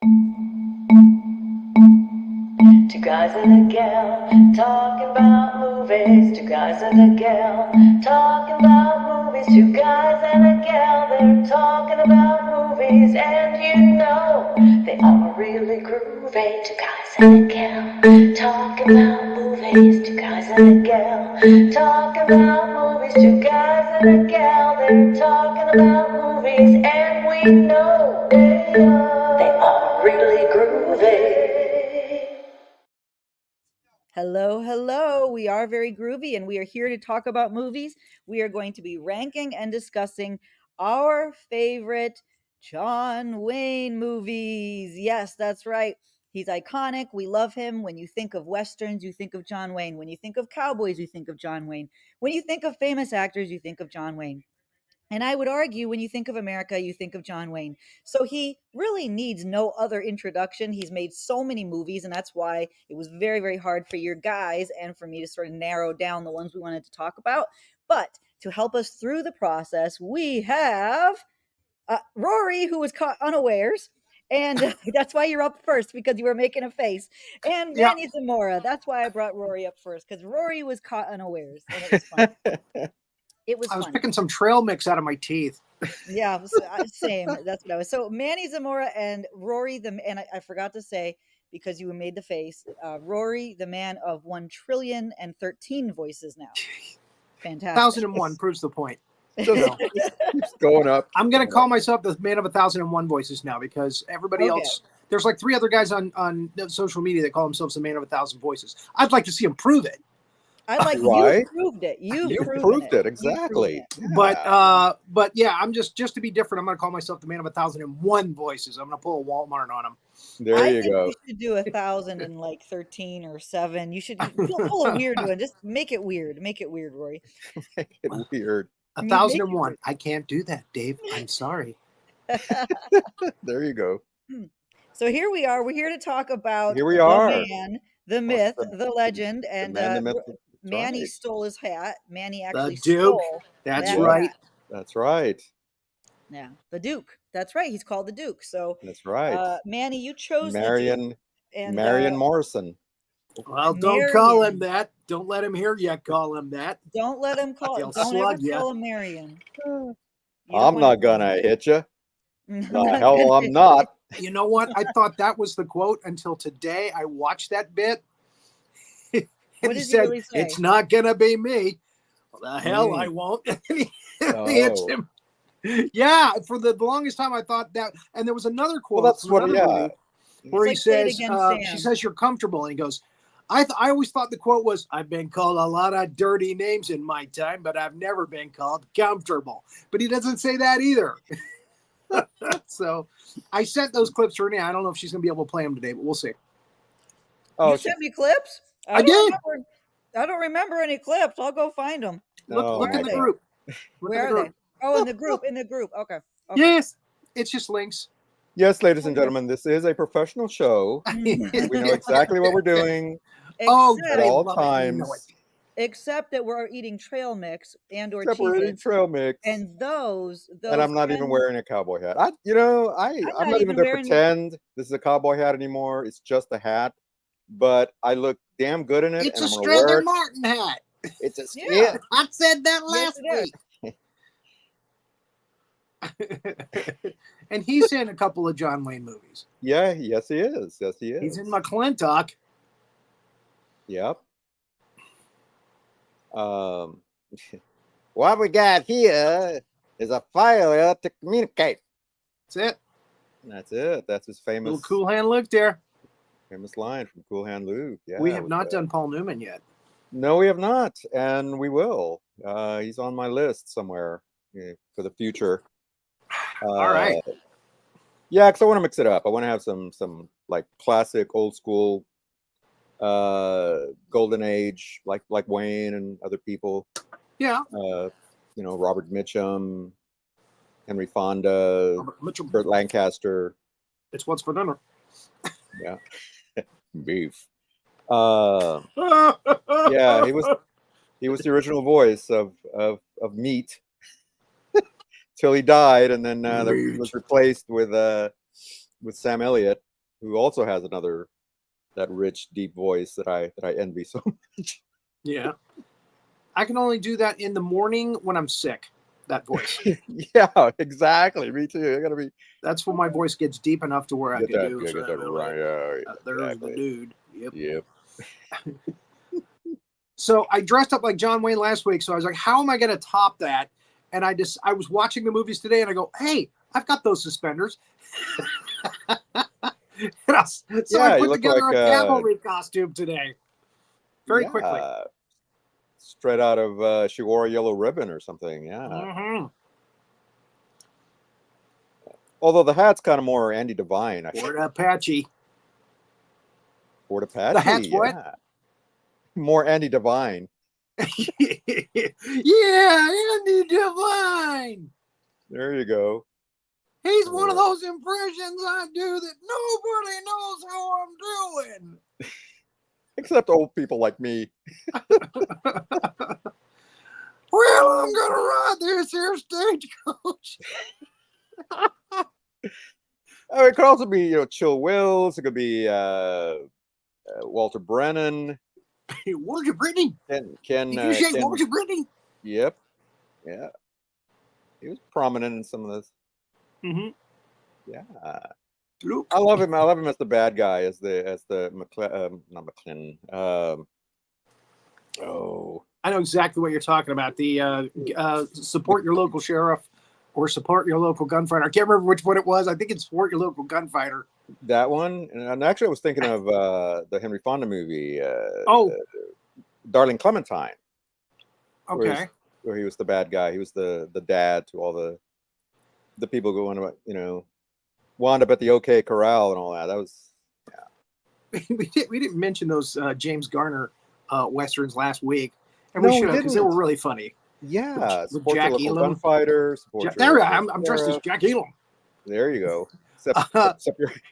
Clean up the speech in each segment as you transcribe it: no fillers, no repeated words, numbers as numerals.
Two guys and a gal talking about movies. Two guys and a gal talking about movies. Two guys and a gal, they're talking about movies. And you know they are really groovy. Two guys and a gal talking about movies. Two guys and a gal talking about movies. Two guys and a gal, they're talking about movies. And we know they are really groovy. Hello, hello. We are very groovy and we are here to talk about movies. We are going to be ranking and discussing our favorite John Wayne movies. Yes, that's right. He's iconic. We love him. When you think of westerns, you think of John Wayne. When you think of cowboys, you think of John Wayne. When you think of famous actors, you think of John Wayne. And I would argue when you think of America, you think of John Wayne. So he really needs no other introduction. He's made so many movies, and that's why it was very, very hard for your guys and for me to sort of narrow down the ones we wanted to talk about. But to help us through the process, we have Rory, who was caught unawares. And that's why you're up first, because you were making a face. And Yeah. Manny Zamora. That's why I brought Rory up first, because Rory was caught unawares. And it was fun. It was I was fun. picking some trail mix out of my teeth. Yeah, same. That's what I was. So Manny Zamora and Rory, and I forgot to say because you made the face. Rory, the man of 1,013,000,013 voices now. Fantastic. 1001 proves the point. Just keeps going up. I'm going to call myself the man of 1001 voices now because everybody else. There's like 3 other guys on social media that call themselves the man of 1,000 voices. I'd like to see them prove it. I like Right? you proved it. You proved it exactly. Yeah. But yeah, I'm just to be different. I'm going to call myself the man of 1001 voices. I'm going to pull a Walmart on them. There you go. You should do 1,013 or 7. You should pull a weird one. Just make it weird. Make it weird, Rory. Make it weird. 1001. I can't do that, Dave. I'm sorry. There you go. So here we are. We're here to talk about Here we are. The man, the myth, the legend, and Manny right. stole his hat. Manny actually The Duke. stole. That's that right. hat. That's right. Yeah, the Duke. That's right. He's called the Duke. So That's right. Manny, you chose Marion the Duke. And, Marion Morrison. Well, don't call him that. Don't let him hear you call him that. Don't let him call. He'll Don't ever slug ya. call him Marion. I'm not gonna hit you. The hell I'm not. You know what? I thought that was the quote until today. I watched that bit. And What he did said, really say? "It's not gonna be me." Well, the hell I won't. He hits him. Yeah, for the longest time I thought that. And there was another quote. Well, that's what. Yeah. Where It's he like, says, "Say it again, she Sam." says, "You're comfortable," and he goes, I always thought the quote was, "I've been called a lot of dirty names in my time, but I've never been called comfortable." But he doesn't say that either. So I sent those clips to Renee. I don't know if she's going to be able to play them today, but we'll see. Oh, you sent me clips? I did. I don't remember any clips. I'll go find them. Look in the group. Where are they? Oh, in the group. In the group. Okay. Yes. It's just links. Yes, ladies and gentlemen, this is a professional show. We know exactly what we're doing at all times. Except that we're eating trail mix and or Except we're eating trail mix. And those and I'm not even wearing a cowboy hat. I'm not even going to pretend this is a cowboy hat anymore. It's just a hat. But I look damn good in it. It's and a I'm gonna wear Strather Martin hat. It's a yeah. I said that last week. And he's in a couple of John Wayne movies. Yeah, yes he is. Yes he is. He's in McClintock. Yep. What we got here is a failure to communicate. That's it. That's it. That's his famous little Cool Hand Luke there. Famous line from Cool Hand Luke. Yeah, we have not done Paul Newman yet. No, we have not, and we will. He's on my list somewhere for the future. All right. Yeah, because I want to mix it up. I want to have some like classic, old school, golden age, like Wayne and other people. Yeah. Robert Mitchum, Henry Fonda, Burt Lancaster. It's what's for dinner. Yeah. Beef. Yeah, he was the original voice of meat till he died, and then he was replaced with Sam Elliott, who also has that rich, deep voice that I envy so much. Yeah. I can only do that in the morning when I'm sick. That voice. Yeah, exactly. Me too. I gotta be That's when my voice gets deep enough to where I can do. get that right. There's the Exactly. dude. Yep. Yep. So I dressed up like John Wayne last week. So I was like, how am I going to top that? And I was watching the movies today and I go, hey, I've got those suspenders. So I You put look together like a cavalry costume today. Very quickly. Straight out of She Wore a Yellow Ribbon or something. Yeah. Mm-hmm. Although the hat's kind of more Andy Devine. Fort Apache. Fort Apache. The hat's what? Yeah. More Andy Devine. Yeah, Andy Devine. There you go. He's one of those impressions I do that nobody knows how I'm doing. Except old people like me. Well, I'm gonna ride this here stagecoach. It could also be, Chill Wills. It could be Walter Brennan. Walter Brittany. Ken. Did you say Walter Brittany? Yep. Yeah. He was prominent in some of this. Mm-hmm. Yeah. Luke. I love him. I love him as the bad guy, as the not McClellan. I know exactly what you're talking about. The support your local sheriff or support your local gunfighter. I can't remember which one it was. I think it's support your local gunfighter. That one. And actually, I was thinking of the Henry Fonda movie. Darling Clementine. Okay. Where he was the bad guy. He was the dad to all the people going about, wound up at the OK Corral and all that. That was, we didn't mention those James Garner westerns last week, and we should have, because they were really funny. Yeah, with Jack Elam. Gunfighter. I'm dressed as Jack Elam. There you go.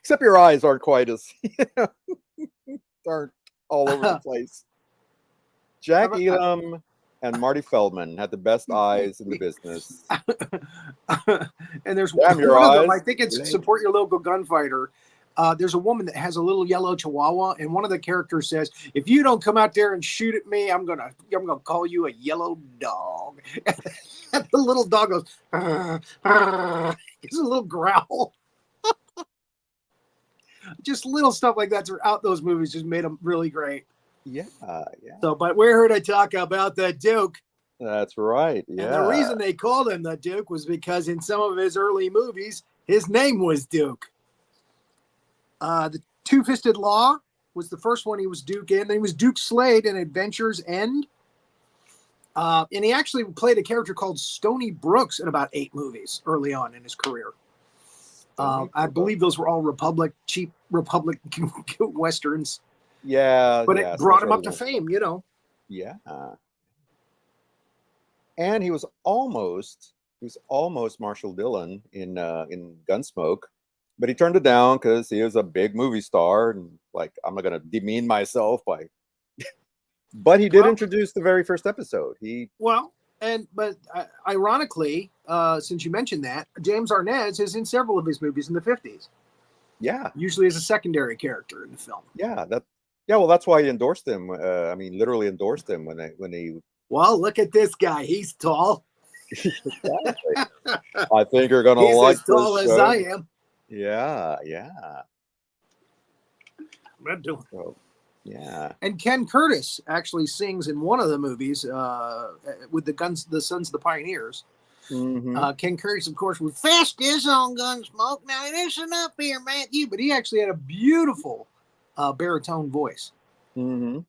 Except your eyes aren't quite as aren't all over the place. Jack Elam and Marty Feldman had the best eyes in the business. And there's one of them, I think it's support your local gunfighter. There's a woman that has a little yellow chihuahua, and one of the characters says, if you don't come out there and shoot at me, I'm gonna call you a yellow dog. And the little dog goes, it's a little growl. Just little stuff like that throughout those movies just made them really great. Yeah. So, but we heard I talk about the Duke. That's right. Yeah. And the reason they called him the Duke was because in some of his early movies, his name was Duke. The Two-Fisted Law was the first one he was Duke in. Then he was Duke Slade in Adventure's End. And he actually played a character called Stony Brooks in about 8 movies early on in his career. I believe those were all cheap Republic westerns. Yeah. But it brought him up to fame, Yeah. And he was almost Marshall Dillon in Gunsmoke. But he turned it down because he was a big movie star, and I'm not going to demean myself by. But he did introduce the very first episode. But ironically, since you mentioned that, James Arnaz is in several of his movies in the 50s. Yeah, usually as a secondary character in the film. Well, that's why he endorsed him. Literally endorsed him when he. Well, look at this guy. He's tall. I think you're gonna like this. He's as tall as I am. Yeah. Yeah. And Ken Curtis actually sings in one of the movies with the Sons of the Pioneers. Mm-hmm. Ken Curtis, of course, was fastest on Gunsmoke. Now listen up here, Matthew. But he actually had a beautiful baritone voice. Mm-hmm.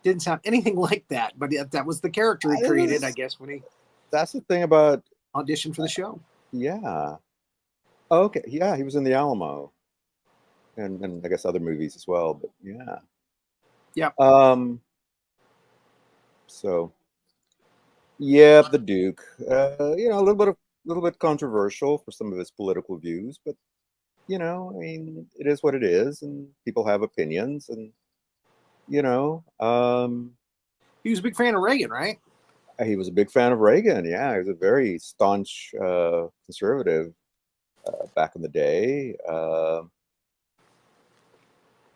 Didn't sound anything like that, but that was the character he created, I guess, when he. That's the thing about auditioned for the show. Yeah. Okay. Yeah, he was in The Alamo, and I guess other movies as well. But yeah. Yeah. So. Yeah, the Duke. A little bit controversial for some of his political views, but it is what it is, and people have opinions, and he was a big fan of Reagan, right? He was a big fan of Reagan. Yeah, he was a very staunch conservative back in the day.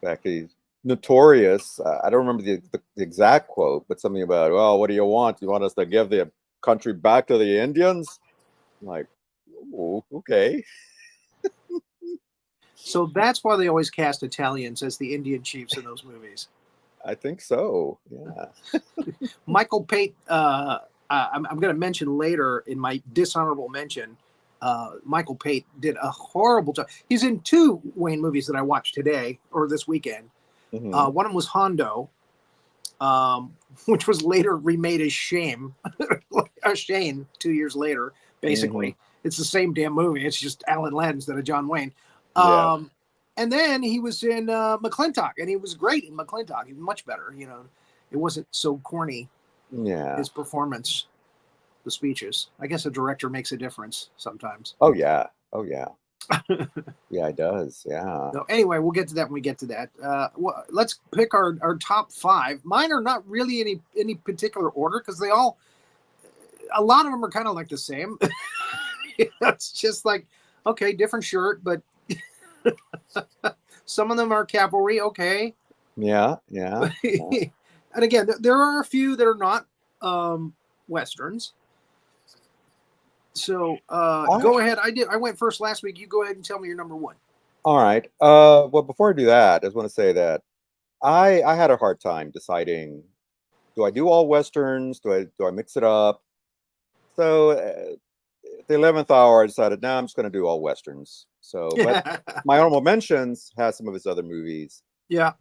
In fact, he's notorious. I don't remember the exact quote, but something about, well, what do you want? You want us to give the country back to the Indians? I'm like, oh, okay. So that's why they always cast Italians as the Indian chiefs in those movies. I think so. Yeah. Michael Pate, I'm going to mention later in my dishonorable mention, Michael Pate did a horrible job. He's in 2 Wayne movies that I watched today or this weekend. Mhm. One of them was Hondo, which was later remade as Shame, Shane 2 years later, basically. It's the same damn movie. It's just Alan Ladd instead of John Wayne. Yeah. And then he was in McClintock, and he was great in McClintock. He was much better, you know. It wasn't so corny, Yeah. his performance, the speeches. I guess a director makes a difference sometimes. Oh yeah. Oh yeah. Yeah, it does. Yeah. So anyway, we'll get to that when we get to that. Let's pick our top 5. Mine are not really any particular order because a lot of them are kind of like the same. It's just like, okay, different shirt, but some of them are cavalry. Okay. Yeah. Yeah. And again, there are a few that are not Westerns. So go ahead. I went first last week. You go ahead and tell me your number 1. All right. Well, before I do that, I just want to say that I had a hard time deciding, do I do all Westerns? Do I mix it up? So at the 11th hour, I decided, no, I'm just going to do all Westerns. So, but my honorable mentions has some of his other movies. Yeah.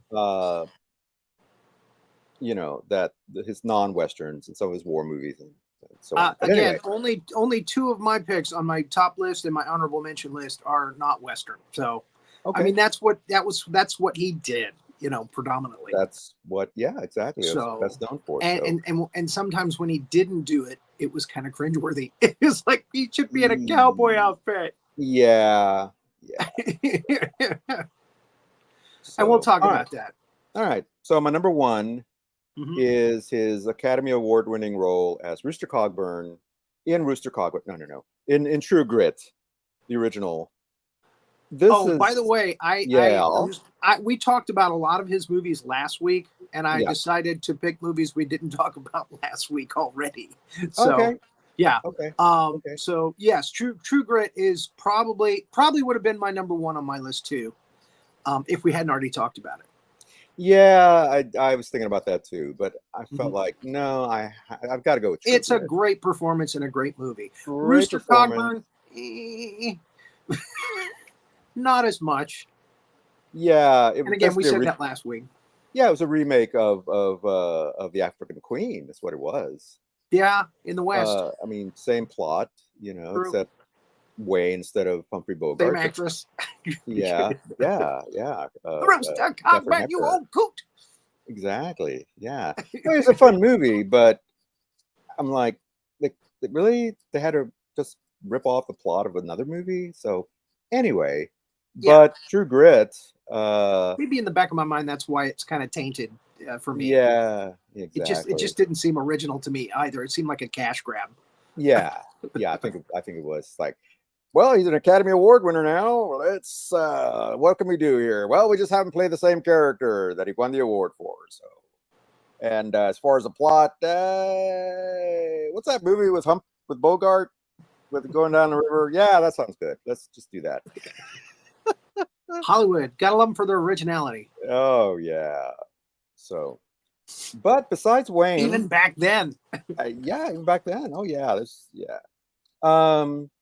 You know, that his non-Westerns and some of his war movies and so on. But again, anyway. only 2 of my picks on my top list and my honorable mention list are not Western. So, okay. I mean, that's what he did, you know, predominantly. That's what, yeah, exactly. That's what that's known for. And sometimes when he didn't do it, it was kind of cringeworthy. It was like he should be in a cowboy outfit. Yeah. Yeah. And we'll talk about that. All right. So my number 1 is his Academy Award-winning role as Rooster Cogburn in Rooster Cogburn. No. In True Grit, the original. By the way, we talked about a lot of his movies last week, and I decided to pick movies we didn't talk about last week already. So, okay. Yeah. Okay. So yes, True Grit is probably would have been my number 1 on my list too, if we hadn't already talked about it. Yeah, I was thinking about that too, but I felt like, no, I've got to go with True It's Grit. a great performance and a great movie. Rooster Cogburn, not as much. Yeah, and again, we said that last week. Yeah, it was a remake of the African Queen. That's what it was. Yeah, in the West. I mean, same plot, you know, except Wayne instead of Humphrey Bogart. Same actress. Yeah. Rooster Cogburn, you old coot. Exactly. Yeah. Well, it's a fun movie, but I'm like, they had to just rip off the plot of another movie. So anyway, but True Grit. Maybe in the back of my mind, that's why it's kind of tainted for me. Yeah, exactly. It just didn't seem original to me either. It seemed like a cash grab. Yeah. I think it was like, well, he's an Academy Award winner now. Let's what can we do here? Well, we just haven't played the same character that he won the award for. So, and as far as the plot, what's that movie with Bogart with going down the river? Yeah, that sounds good. Let's just do that. Hollywood, gotta love them for their originality. Oh yeah. So, but besides Wayne, even back then, even back then. Oh yeah,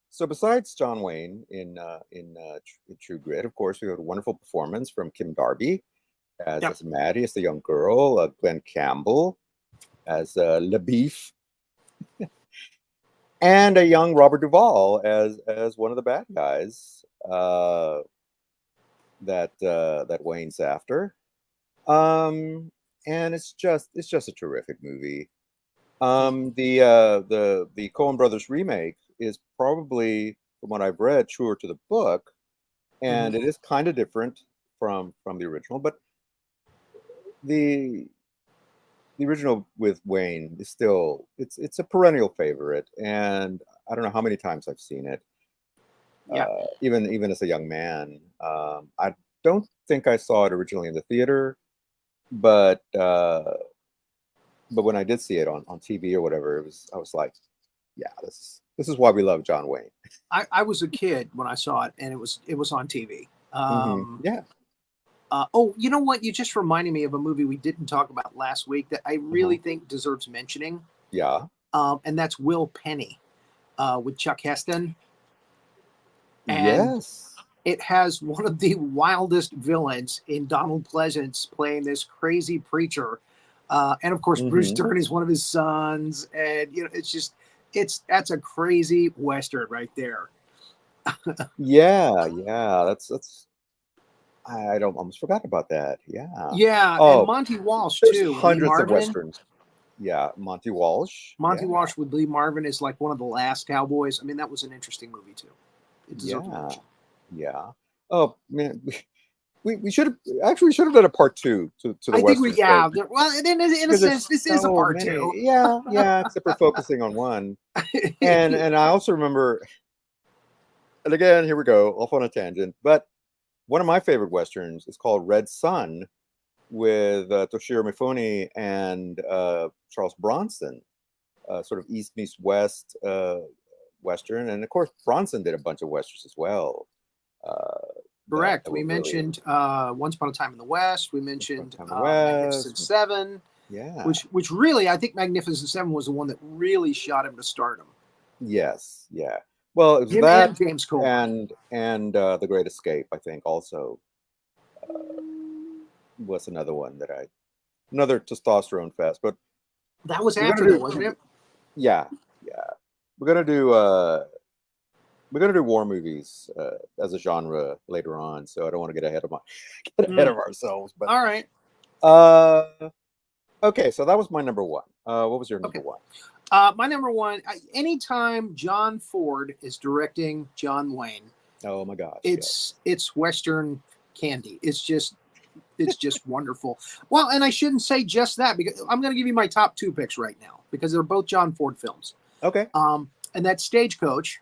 So besides John Wayne in True Grit, of course, we had a wonderful performance from Kim Darby as Maddie, as the young girl, Glenn Campbell as LaBeef, and a young Robert Duvall as one of the bad guys that Wayne's after. And it's just a terrific movie. The Coen Brothers remake is probably, from what I've read, truer to the book, and it is kind of different from the original, but the original with Wayne is still it's a perennial favorite, and I don't know how many times I've seen it. Even as a young man, I don't think I saw it originally in the theater, but when I did see it on TV or whatever, I was like, yeah, this is why we love John Wayne. I was a kid when I saw it, and it was on TV. Yeah. Oh, you know what? You just reminded me of a movie we didn't talk about last week that I really think deserves mentioning. Yeah. And that's Will Penny with Chuck Heston. And Yes. it has one of the wildest villains in Donald Pleasance playing this crazy preacher. And of course, Bruce Dern is one of his sons. And, you know, that's a crazy Western right there. Yeah. That's I don't almost forgot about that. Yeah. Yeah. Oh, And Monty Walsh, there's too. Lee hundreds of Marvin. westerns. Yeah, Monty Walsh. Monty Yeah. Walsh with Lee Marvin is like one of the last cowboys. I mean, that was an interesting movie, too. It deserves Yeah. mention. Yeah. Oh man, we should have done a part two to the I think Western. well, in a Because sense, there's this is a so part many. two. Yeah, except for focusing on one. And I also remember, and again, here we go, off on a tangent, but one of my favorite Westerns is called Red Sun with Toshiro Mifune and Charles Bronson, sort of East meets West Western. And of course, Bronson did a bunch of Westerns as well. Correct. that We were really- mentioned Once Upon a Time in the West. We mentioned Upon a Time in the West. Magnificent Seven, Yeah. which really, I think Magnificent Seven was the one that really shot him to stardom. Yes. Yeah. Well, it was Him that and James Coburn. and The Great Escape, I think, also was another one that another testosterone fest. But That was we're gonna after do- that, wasn't it? yeah, we're gonna do war movies as a genre later on. So I don't want to get ahead of ourselves. But All right. okay, so that was my number one. What was your number one? My number one, anytime John Ford is directing John Wayne, Oh my gosh, it's Western candy. It's just wonderful. Well, and I shouldn't say just that, because I'm going to give you my top two picks right now, because they're both John Ford films. Okay. And that's Stagecoach.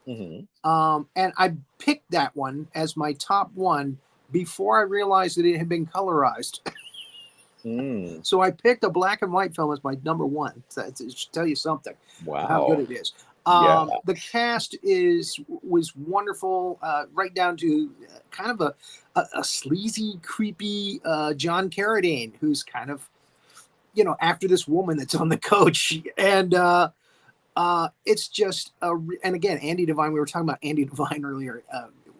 Mm-hmm. And I picked that one as my top one before I realized that it had been colorized. So I picked a black and white film as my number one. So it should tell you something. Wow. How good it is. Yeah. The cast was wonderful, right down to kind of a sleazy, creepy John Carradine, who's kind of, you know, after this woman that's on the coach. And it's just, and again, Andy Devine, we were talking about Andy Devine earlier,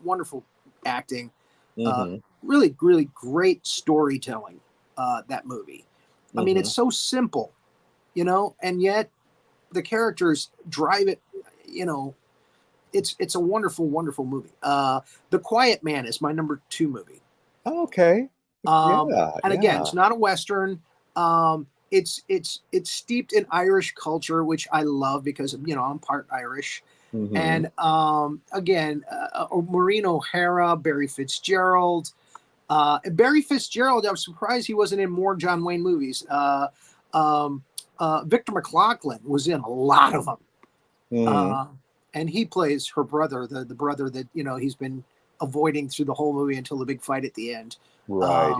wonderful acting, really, really great storytelling, that movie. I mean, it's so simple, you know, and yet the characters drive it, you know. It's a wonderful, wonderful movie. The Quiet Man is my number two movie. Okay. And again, it's not a Western. It's steeped in Irish culture, which I love because, you know, I'm part Irish. And again, Maureen O'Hara, Barry Fitzgerald. Barry Fitzgerald, I was surprised he wasn't in more John Wayne movies. Victor McLaughlin was in a lot of them. And he plays her brother, the brother that, you know, he's been avoiding through the whole movie until the big fight at the end. Right.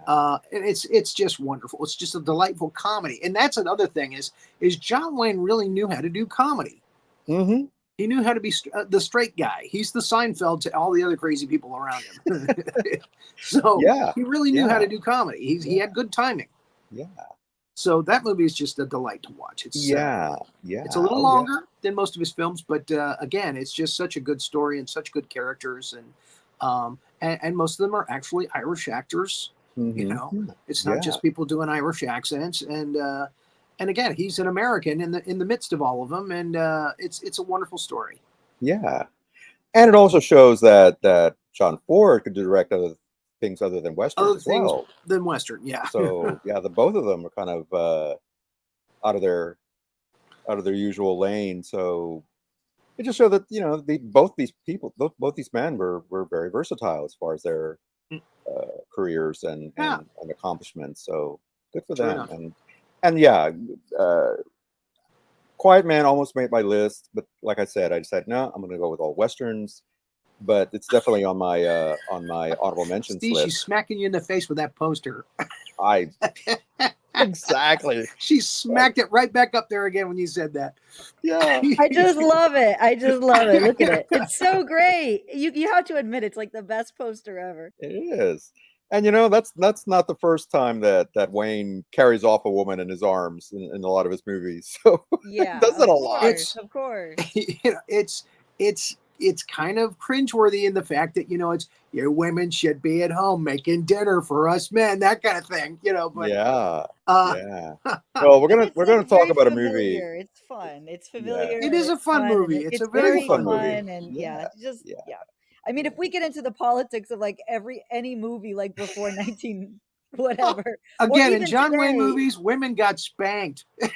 And it's just wonderful. It's just a delightful comedy. And that's another thing is John Wayne really knew how to do comedy. He knew how to be the straight guy. He's the Seinfeld to all the other crazy people around him. So he really knew how to do comedy. He had good timing. Yeah. So that movie is just a delight to watch. It's it's a little longer than most of his films, but again, it's just such a good story and such good characters, and most of them are actually Irish actors. You know, it's not just people doing Irish accents, and again, he's an American in the midst of all of them, and it's a wonderful story. Yeah, and it also shows that John Ford could direct other things other than Western as well. Than Western, yeah. So the both of them are kind of out of their usual lane. So it just showed that, you know, both these men were very versatile as far as their careers and accomplishments. So good for them. And Quiet Man almost made my list, but like I said, I decided no, I'm going to go with all Westerns. but it's definitely on my honorable mentions Steve, she's list. smacking you in the face with that poster. I exactly. She smacked it right back up there again when you said that. Yeah. I just love it. I just love it. Look at it. It's so great. You have to admit it's like the best poster ever. It is. And that's not the first time that Wayne carries off a woman in his arms in a lot of his movies. So he Yeah, does it of a lot. course, of course. It's kind of cringeworthy in the fact that it's your women should be at home making dinner for us men, that kind of thing. But Yeah. uh, Yeah. Well, we're And gonna it's we're like gonna talk very about a movie. familiar. It's fun. It's Yeah. familiar it and is a it's fun fun and movie. It's a it's It is very a very fun fun movie. movie. fun and Yeah. yeah, just Yeah. yeah. I mean, Yeah. if we get into the politics of like any movie like before 19 Well, whatever or again, in even John Wayne today, movies, women got spanked. I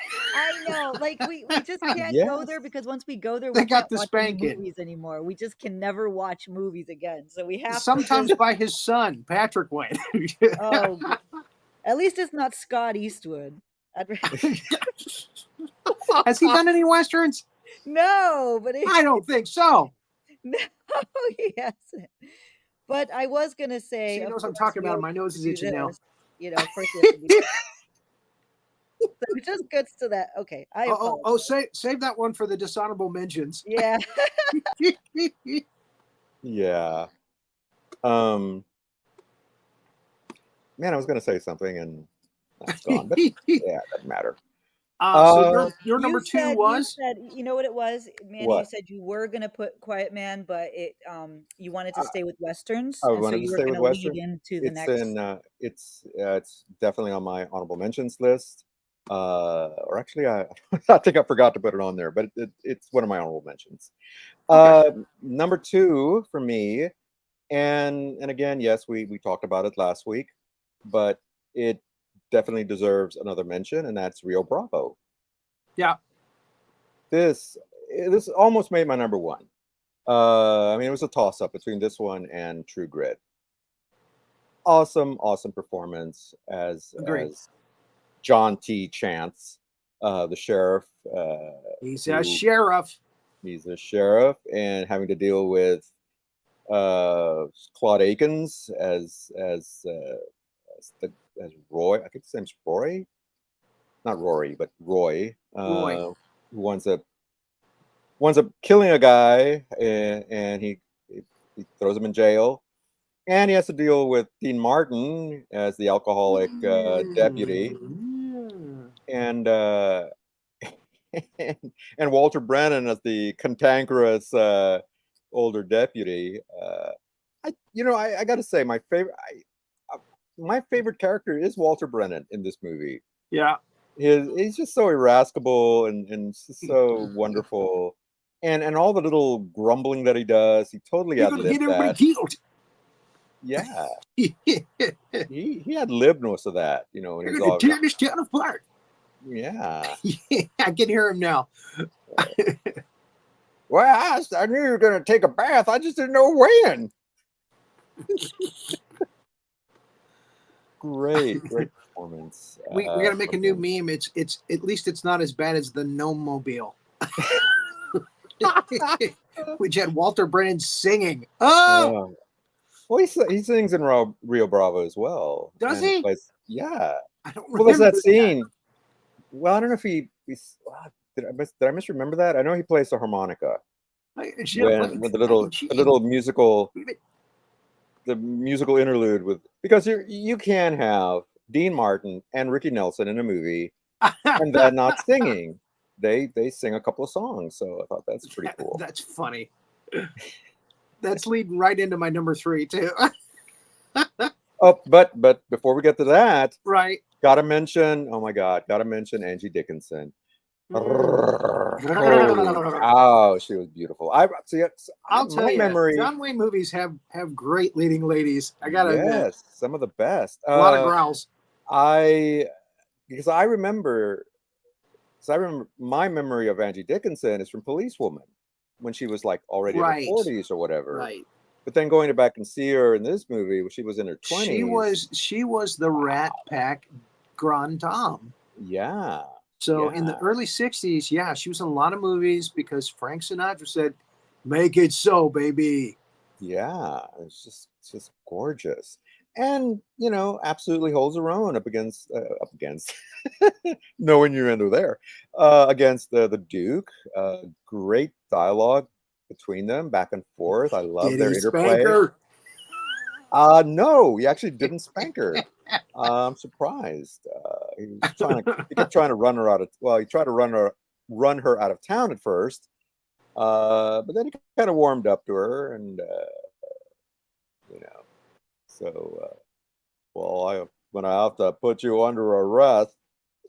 know, like we just can't go Yes. there because once we go there, They we got can't the watch any spanking. movies anymore. We just can never watch movies again. So we have to Sometimes just by his son, Patrick Wayne. oh, at least it's not Scott Eastwood. Has he done any westerns? No, but I don't think so. no, he hasn't. But I was gonna say, She of knows I'm course, talking we about him. always My have nose to is do itching now. this. First we have to do this. So it just gets to that. Okay, I apologize. Save that one for the dishonorable mentions. Yeah. Yeah. Um. Man, I was gonna say something and that's gone. But yeah, it doesn't matter. So Uh. your number two You was said, you know what it was, Manny, you What? said you were gonna put Quiet Man, but you wanted to I, stay with Westerns, I and so wanted to you were stay with gonna lead Western. into the It's next. in. It's definitely on my honorable mentions list. Or actually, I think I forgot to put it on there, but it's one of my honorable mentions. okay. Number two for me, and again, yes, we talked about it last week, but it definitely deserves another mention, and that's Rio Bravo. Yeah. This this almost made my number one. I mean, it was a toss up between this one and True Grit. Awesome performance Agreed. as John T. Chance, the sheriff, He's a who sheriff. he's a sheriff and having to deal with Claude Akins as Roy. I think his name's Roy, not Rory, but Roy, Roy. who winds up killing a guy, and he throws him in jail, and he has to deal with Dean Martin as the alcoholic deputy, Mm. and and Walter Brennan as the cantankerous older deputy. I got to say my favorite character is Walter Brennan in this movie. Yeah. He's just so irascible and just so wonderful, and all the little grumbling that he does, he totally You're ad gonna get libbed everybody that. killed. Yeah, You're he had lived most of that, when he's gonna all tear this town apart. yeah. I can hear him now. Well, I knew you were going to take a bath. I just didn't know when. Great performance. We gotta make a from new him. meme. It's at least it's not as bad as the Gnome Mobile. Which had Walter Brennan singing. Oh, Yeah. Well, he sings in Rio Bravo as well. does And he he? plays, yeah. I don't Well, there's remember that scene. Well, I don't know if did I misremember that? I know he plays the harmonica when the little musical interlude because you can have Dean Martin and Ricky Nelson in a movie and then not singing. They sing a couple of songs, so I thought that's pretty cool. That's funny. That's leading right into my number 3 too. Oh, but before we get to that, Right. gotta mention Angie Dickinson. Holy cow, she was beautiful. I'll tell My you, memory. John Wayne movies have great leading ladies. I gotta admit, Yes, some of the best. a lot of growls. Because I remember my memory of Angie Dickinson is from Policewoman when she was like already in her Right. 40s or whatever. Right. But then going back and see her in this movie when she was in her 20s. She was the Rat Pack Grand Dame. Yeah. So in the early 60s, yeah, she was in a lot of movies because Frank Sinatra said, "Make it so, baby." Yeah, it's just gorgeous, and absolutely holds her own up against no innuendo there, against the Duke. Great dialogue between them, back and forth. I love Did their he spank interplay. her? No, he actually didn't spank her. I'm surprised. He kept trying to run her out of. Well, he tried to run her out of town at first, but then he kind of warmed up to her, and you know. So, well, when I have to put you under arrest,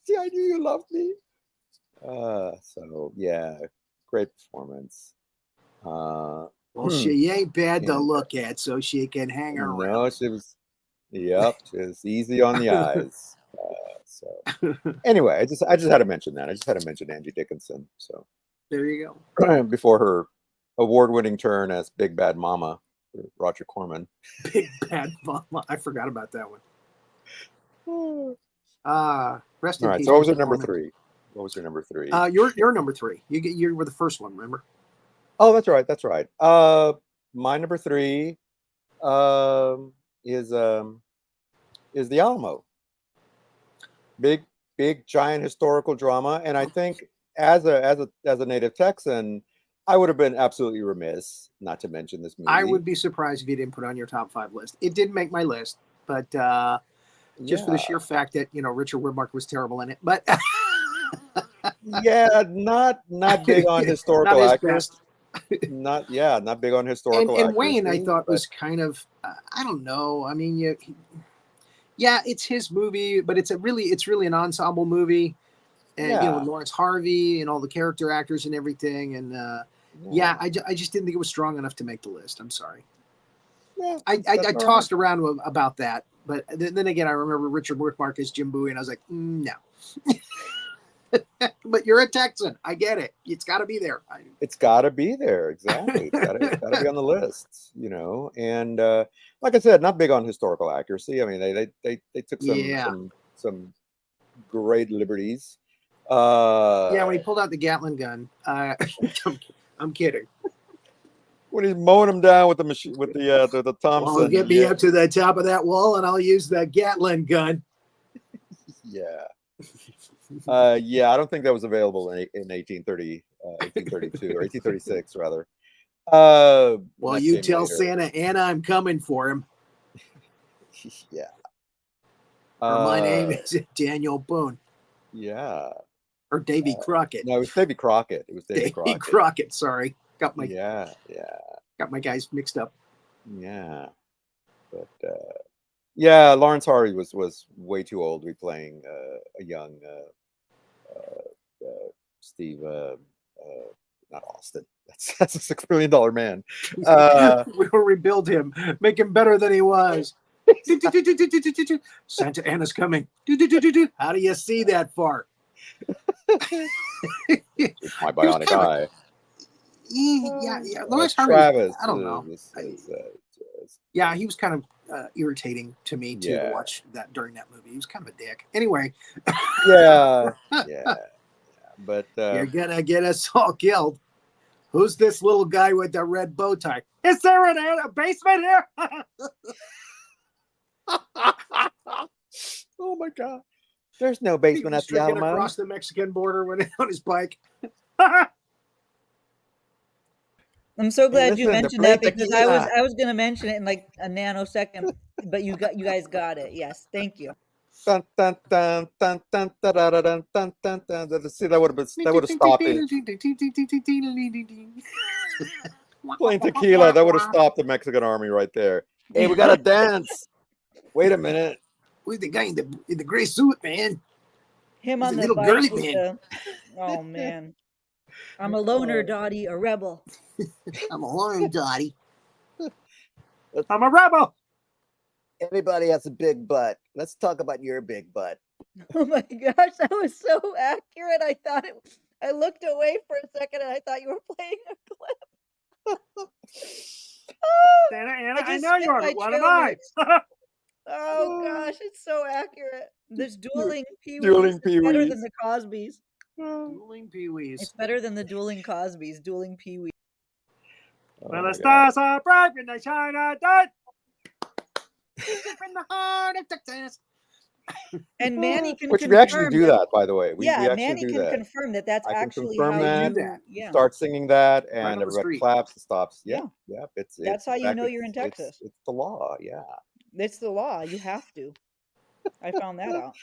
see, I knew you loved me. So yeah, great performance. Well, she ain't bad to and look at, so she can hang no, around. she was. Yep, she was easy on the eyes. So anyway, I just had to mention that. I just had to mention Angie Dickinson. So There you before her award-winning turn as Big Bad Mama, for Roger Corman. go. Big Bad Mama. I forgot about that one. Rest All in right. peace. So what was your Mr. number Corman. three? What was your number three? You're number three. You were the first one, remember? Oh, that's right. That's right. My number three um, is the Alamo. Big, big, giant historical drama, and I think as a native Texan, I would have been absolutely remiss not to mention this movie. I would be surprised if you didn't put it on your top 5 list. It didn't make my list, but just for the Yeah, sheer fact that Richard Widmark was terrible in it, but yeah, not big on not historical his accuracy. best. Not big on And historical Wayne, I accuracy, thought but was kind of I don't know. I mean, yeah, it's his movie, but it's really an ensemble movie, and with yeah, Lawrence Harvey and all the character actors and everything, and yeah, I just didn't think it was strong enough to make the list. I'm sorry. yeah. I That's all right. tossed around about that, but then again, I remember Richard Widmark as Jim Bowie, and I was like, no. But you're a Texan. I get it. It's got to be there. It's got to be there. Exactly. It's got to be on the list. And like I said, not big on historical accuracy. I mean, they took Yeah. some great liberties. Yeah, when he pulled out the Gatling gun, I'm kidding. When he's mowing him down with the machine, with the Thompson. Well, get me up to the top of that wall, and I'll use the Gatling gun. Yeah. Yeah, I don't think that was available in 1832 or 1836 rather. Well, that you came tell later. Santa, Anna, I'm coming for him. Yeah. Or my name is Daniel Boone. Yeah. Or Davy Crockett. No, it was Davy Crockett. It was Davy Crockett. Sorry, got my guys mixed up. Yeah. But yeah, Lawrence Harvey was way too old to be playing a young Steve. Not Austin. That's a $6 million man. We'll rebuild him, make him better than he was. Santa Anna's coming. How do you see that far? It's my bionic eye. Yeah. Lawrence Harvey. Travis. I don't know. Yeah, he was kind of irritating to me too to watch that during that movie. He was kind of a dick. Anyway. Yeah. But you're gonna get us all killed. Who's this little guy with the red bow tie? Is there a basement here? Oh my God! There's no basement at the Alamo. Across the Mexican border on his bike. I'm so glad you mentioned that because tequila. I was gonna mention it in like a nanosecond, but you guys got it. Yes, thank you. Dun, dun, dun, dun, dun, dun, dun, dun, dun, dun, dun. See, that would have stopped it. Playing tequila, that would have stopped the Mexican army right there. Hey, we gotta dance. Wait a minute. Who's the guy in the gray suit, man? Him on the little bike girly with man. Oh man, I'm a loner, Dottie, a rebel. I'm a loner, Dottie. I'm a rebel. Everybody has a big butt. Let's talk about your big butt. Oh my gosh, that was so accurate. I looked away for a second and I thought you were playing a clip. Santa Anna, I know you are, but what am I? Oh gosh, it's so accurate. There's dueling Pee-wees. Dueling It's better Pee-wees. than the Cosbys. Dueling Pee-wees. It's better than the dueling Cosbys. Dueling Pee-wees. When my the God. stars are bright and they shine at night. In the heart of Texas. And Manny can Which we actually confirm do that. that, by the way. We Yeah, actually Manny do can that. confirm that that's I can actually confirm how We do that. that. yeah. Start singing that, Right and on the everybody street. claps and stops. Yeah. Yeah. It's That's how you fact, know you're in Texas. It's the law. Yeah. It's the law. You have to. I found that out.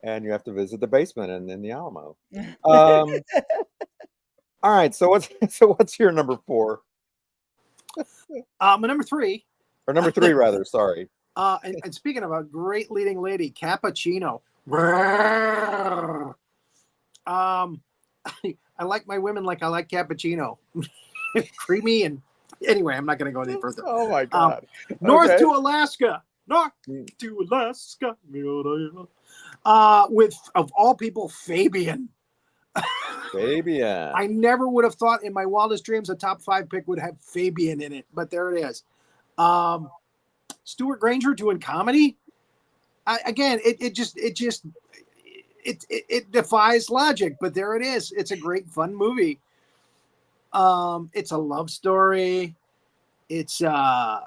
And you have to visit the basement and in the Alamo. Um, all right. So what's your number 4 My number 3. or number 3 rather? Sorry. And speaking of a great leading lady, Cappuccino. I like my women like I like cappuccino, creamy and. Anyway, I'm not going to go any further. Oh my God. North Okay. to Alaska. North to Alaska. With, of all people, Fabian. Fabian. I never would have thought in my wildest dreams a top 5 pick would have Fabian in it, but there it is. Stuart Granger doing comedy. It defies logic, but there it is. It's a great fun movie. It's a love story. It's a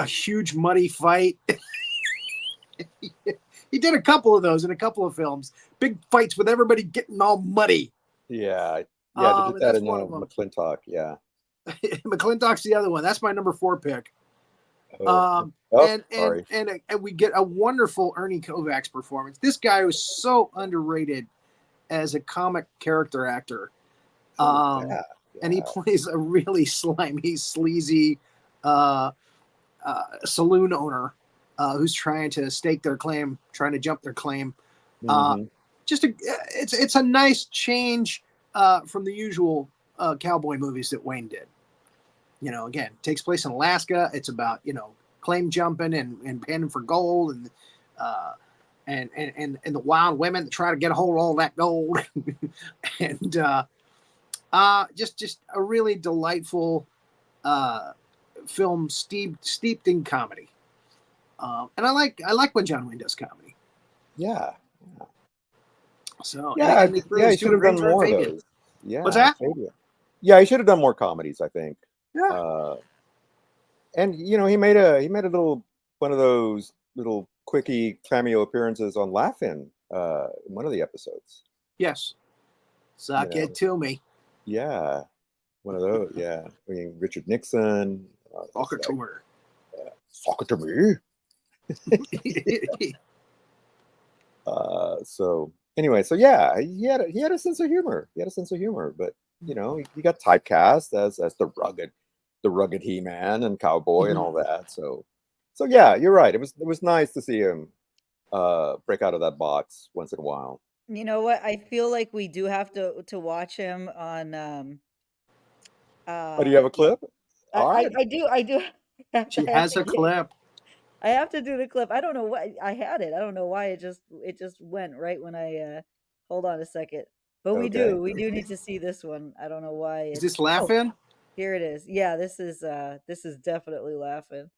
huge muddy fight. He did a couple of those in a couple of films. Big fights with everybody getting all muddy. Yeah. Yeah. They did that That's in one of them. McClintock. Yeah. McClintock's the other one. That's my number 4 pick. Sorry. And we get a wonderful Ernie Kovacs performance. This guy was so underrated as a comic character actor. Yeah. And he plays a really slimy, sleazy saloon owner who's trying to stake their claim, trying to jump their claim. It's a nice change from the usual cowboy movies that Wayne did. You know, again, it takes place in Alaska. It's about, claim jumping and panning for gold and the wild women that try to get a hold of all that gold. And just a really delightful film steeped in comedy. And I like when John Wayne does comedy. Yeah. So Yeah, he should have done more of those. Yeah. What's that? Fabian. Yeah, he should have done more comedies, I think. Yeah. And he made a little one of those little quickie cameo appearances on Laugh-In in one of the episodes. Yes. Suck it to me. Yeah. One of those, yeah. I mean, Richard Nixon. Fuck it to her. Fuck it to me. So anyway, so yeah, he had a sense of humor. But he got typecast as the rugged He-Man and cowboy and all that. So yeah, you're right. It was nice to see him break out of that box once in a while. You know what? I feel like we do have to watch him on Oh, do you have a clip? All right. I do. She has a clip. I have to do the clip. I don't know why I had it. I don't know why it just went right when I hold on a second. But we do need to see this one. I don't know why. Is this Laugh-In? Here it is. Yeah, this is definitely Laugh-In.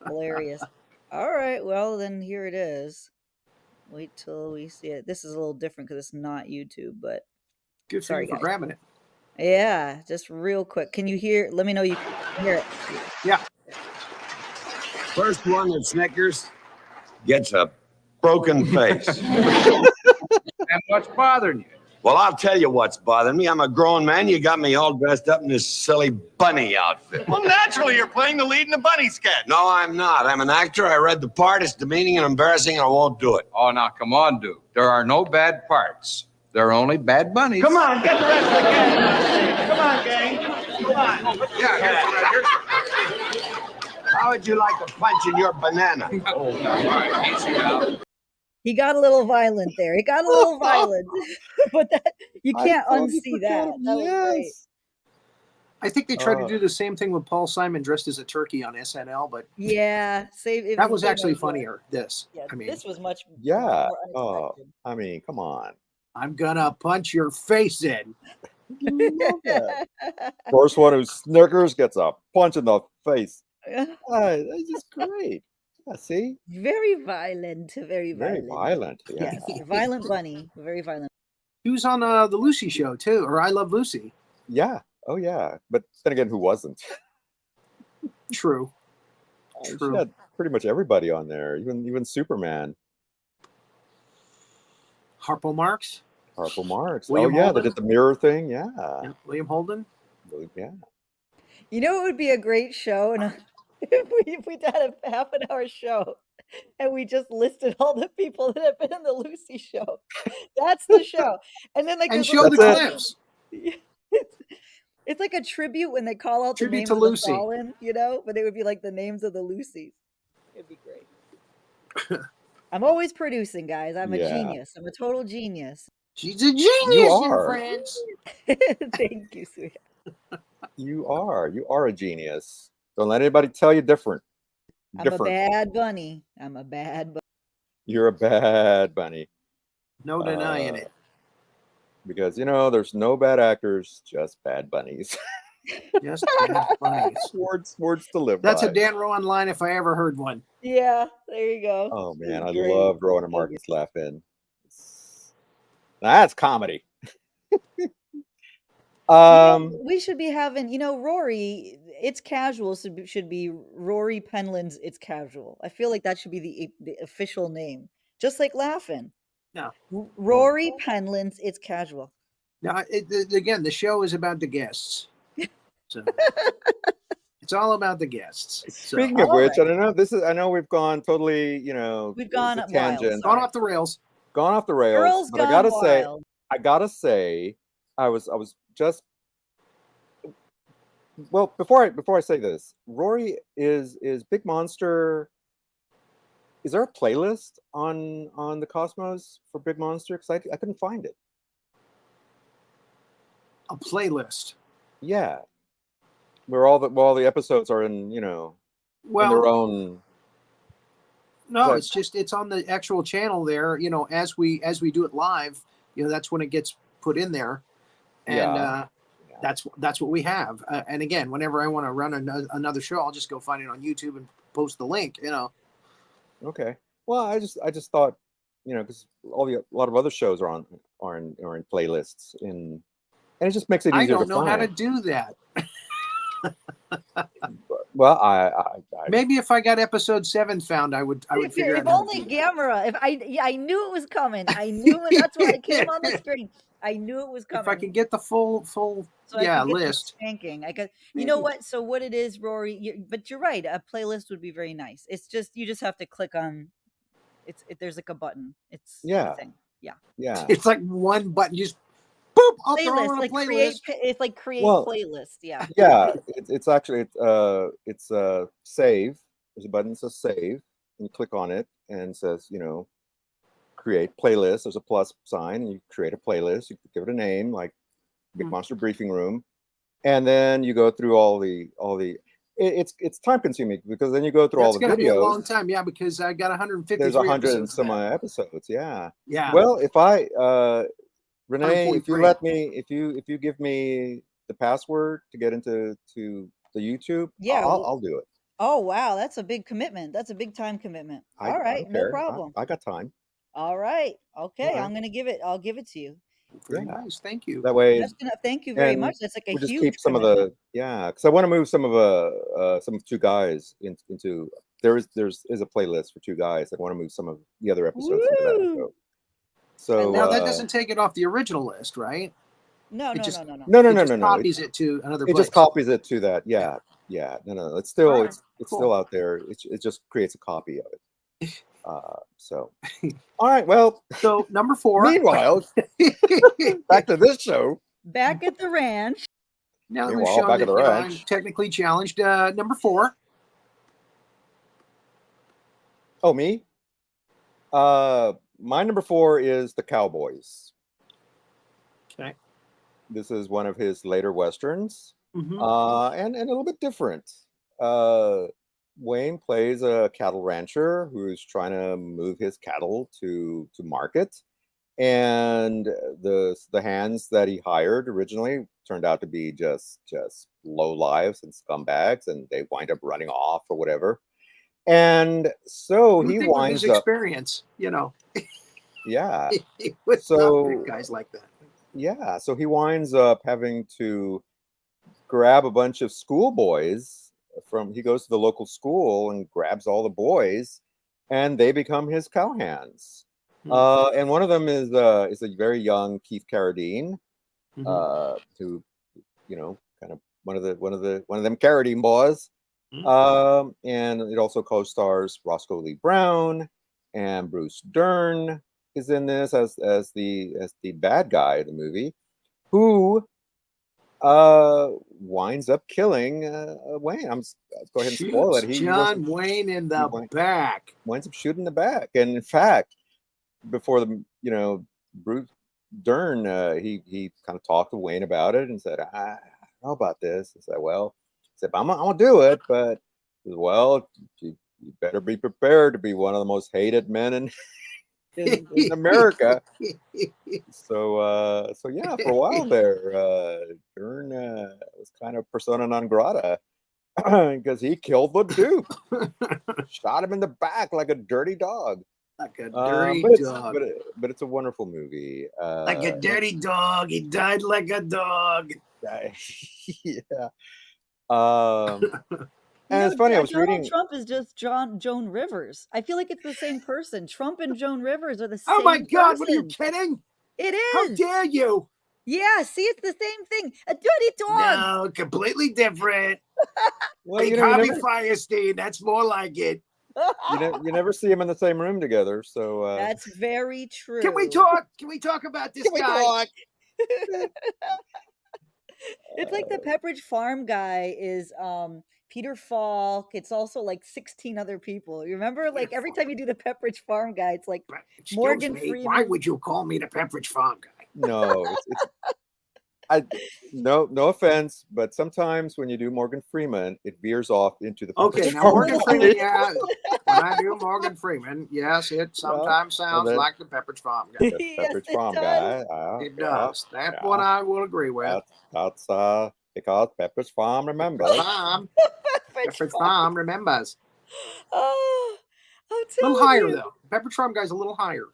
Hilarious. All right, well then here it is. Wait till we see it. This is a little different because it's not YouTube, but good for you for grabbing it. Yeah, just real quick. Can you hear? Let me know you can hear it. Yeah. First one at Snickers gets a broken face. And what's bothering you? Well, I'll tell you what's bothering me. I'm a grown man. You got me all dressed up in this silly bunny outfit. Well, naturally, you're playing the lead in the bunny sketch. No, I'm not. I'm an actor. I read the part. It's demeaning and embarrassing, and I won't do it. Oh, now, come on, dude. There are no bad parts. There are only bad bunnies. Come on, get the rest of the gang. Come on, gang. Come on. Yeah. How would you like a punch in your banana? Oh, all right, easy now. He got a little violent there. He got a little violent, but that you can't unsee that. That was great. I think they tried to do the same thing with Paul Simon dressed as a turkey on SNL, but yeah, that was actually funnier. Yeah, this was much. Yeah. More Oh, I mean, come on. I'm gonna punch your face in. First one who Snickers gets a punch in the face. That's just great. Yeah, see? Very violent. Very violent. Yeah. Yes, violent bunny. Very violent. He was on the Lucy show too, or I Love Lucy. Yeah. Oh yeah, but then again, who wasn't? True. She True. had pretty much everybody on there, even Superman. Harpo Marx. Harpo Marx. William Oh yeah, Holden. they did the mirror thing. Yeah. Yeah, William Holden. Yeah. You know, it would be a great show, and if we had a half an hour show, and we just listed all the people that have been in the Lucy show. That's the show. And then like And there's show the That's it. clips. it's, it's like a tribute when they call out the Tribute names to of the Lucy. fallen, you know, but they would be like the names of the Lucys. It'd be great. I'm always producing, guys. I'm a Yeah. genius. I'm a total genius. She's a genius, You in are. France. Thank you, sweetheart. You are a genius. Don't let anybody tell you different. I'm a bad bunny. I'm a bad bunny. You're a bad bunny. No denying it. Because there's no bad actors, just bad bunnies. Just bad bunnies. words to live That's by. a Dan Rowan line if I ever heard one. Yeah, there you go. Oh man, I Great. love Rowan and Martin's laugh in. That's comedy. We should be having, Rory, it's casual, so should be Rory Penland's It's Casual. I feel like that should be the official name. Just like laughing. No. Rory Penland's It's Casual. Now, again, the show is about the guests. So it's all about the guests. So, Speaking of which, right. I don't know. I know we've gone totally, We've gone a wild. tangent, gone off the rails. gone off the rails. Girls But gone wild. I gotta say, I was just well before I say this. Rory is Big Monster. Is there a playlist on the Cosmos for Big Monster? Because I couldn't find it. A playlist. Yeah, where all the episodes are in in their own. No, it's on the actual channel there. As we do it live, that's when it gets put in there, and that's what we have. And again, whenever I want to run another show, I'll just go find it on YouTube and post the link. Okay. Well, I just thought, because a lot of other shows are in playlists, and it just makes it easier. I don't know to how to find. do that. Well, I maybe if I got episode 7 found, I would figure out. If only Gamera. If I knew it was coming. I knew it. That's why it came on the screen. I knew it was coming. If I could get the full so I could get list. Spanking. You know what? So what it is, Rory? But you're right. A playlist would be very nice. It's just you just have to click on. There's like a button. It's a thing. Yeah. It's like one button. You just boop. I'll throw on a like playlist. It's like create playlist. Yeah. Yeah. It's actually it's save. There's a button that says save, and you click on it, and it says create playlist. There's a plus sign, and you create a playlist. You give it a name like Big Monster Briefing Room, and then you go through all the. It's time consuming because then you go through all the videos. Be a long time, yeah. Because I got 150. There's 100 and some episodes, yeah. Yeah. Well, if I Renee, if you let me, if you give me the password to get into the YouTube, I'll do it. Oh wow, that's a big commitment. That's a big time commitment. All right, no problem. I got time. All right, okay. I'll give it to you. Very nice, thank you. That way, thank you very much. That's like a we'll huge. Just keep some of because I want to move some of Two Guys into. There's a playlist for Two Guys. I want to move some of the other episodes into that. So now that doesn't take it off the original list, right? No. It copies it to another. It just copies it to that. Yeah. No. It's still still out there. It just creates a copy of it. So, all right. Well, so number 4. Meanwhile, back to this show. Back at the ranch. Now that we've shown that I'm technically challenged, number 4. Oh, me? My number 4 is The Cowboys. Okay. This is one of his later westerns, and a little bit different. Wayne plays a cattle rancher who's trying to move his cattle to market, and the hands that he hired originally turned out to be just low lives and scumbags, and they wind up running off or whatever. And so he winds up experience, Yeah. With guys like that. Yeah, so he winds up having to grab a bunch of schoolboys he goes to the local school and grabs all the boys, and they become his cowhands. And one of them is a very young Keith Carradine, who, kind of one of them Carradine boys. And it also co-stars Roscoe Lee Brown, and Bruce Dern is in this as the bad guy of the movie, who winds up killing Wayne. Let's go ahead and spoil it. John Wayne in the back. Winds up shooting the back, and in fact, before Bruce Dern, he kind of talked to Wayne about it and said, I don't know about this. He said, well, I'm gonna do it, but well, you better be prepared to be one of the most hated men in America. So yeah, for a while there, Dern was kind of persona non grata because he killed the Duke, shot him in the back like a dirty dog. Like a dirty dog. But it's a wonderful movie. Like a dirty dog. He died like a dog. Yeah. And it's funny, I was reading. Trump is just Joan Rivers. I feel like it's the same person. Trump and Joan Rivers are the same. Oh my God! person. What are you kidding? It is. How dare you? Yeah, see, it's the same thing. A dirty dog. No, completely different. Well, like Harvey Firestein. That's more like it. You never see them in the same room together. So that's very true. Can we talk? Can we talk about this guy? It's like the Pepperidge Farm guy is Peter Falk. It's also like 16 other people. You remember, like every time you do the Pepperidge Farm guy, it's like Morgan Freeman. Why would you call me the Pepperidge Farm guy? No, no offense, but sometimes when you do Morgan Freeman, it veers off into the now Morgan Freeman. Yeah, when I do Morgan Freeman, yes, it sometimes sounds like the Pepperidge Farm guy. Pepperidge Farm guy. It does. That's what I will agree with. That's because Pepperidge Farm remembers. Pepperidge Farm remembers. Oh, a little higher though. Pepperidge Farm guy's a little higher.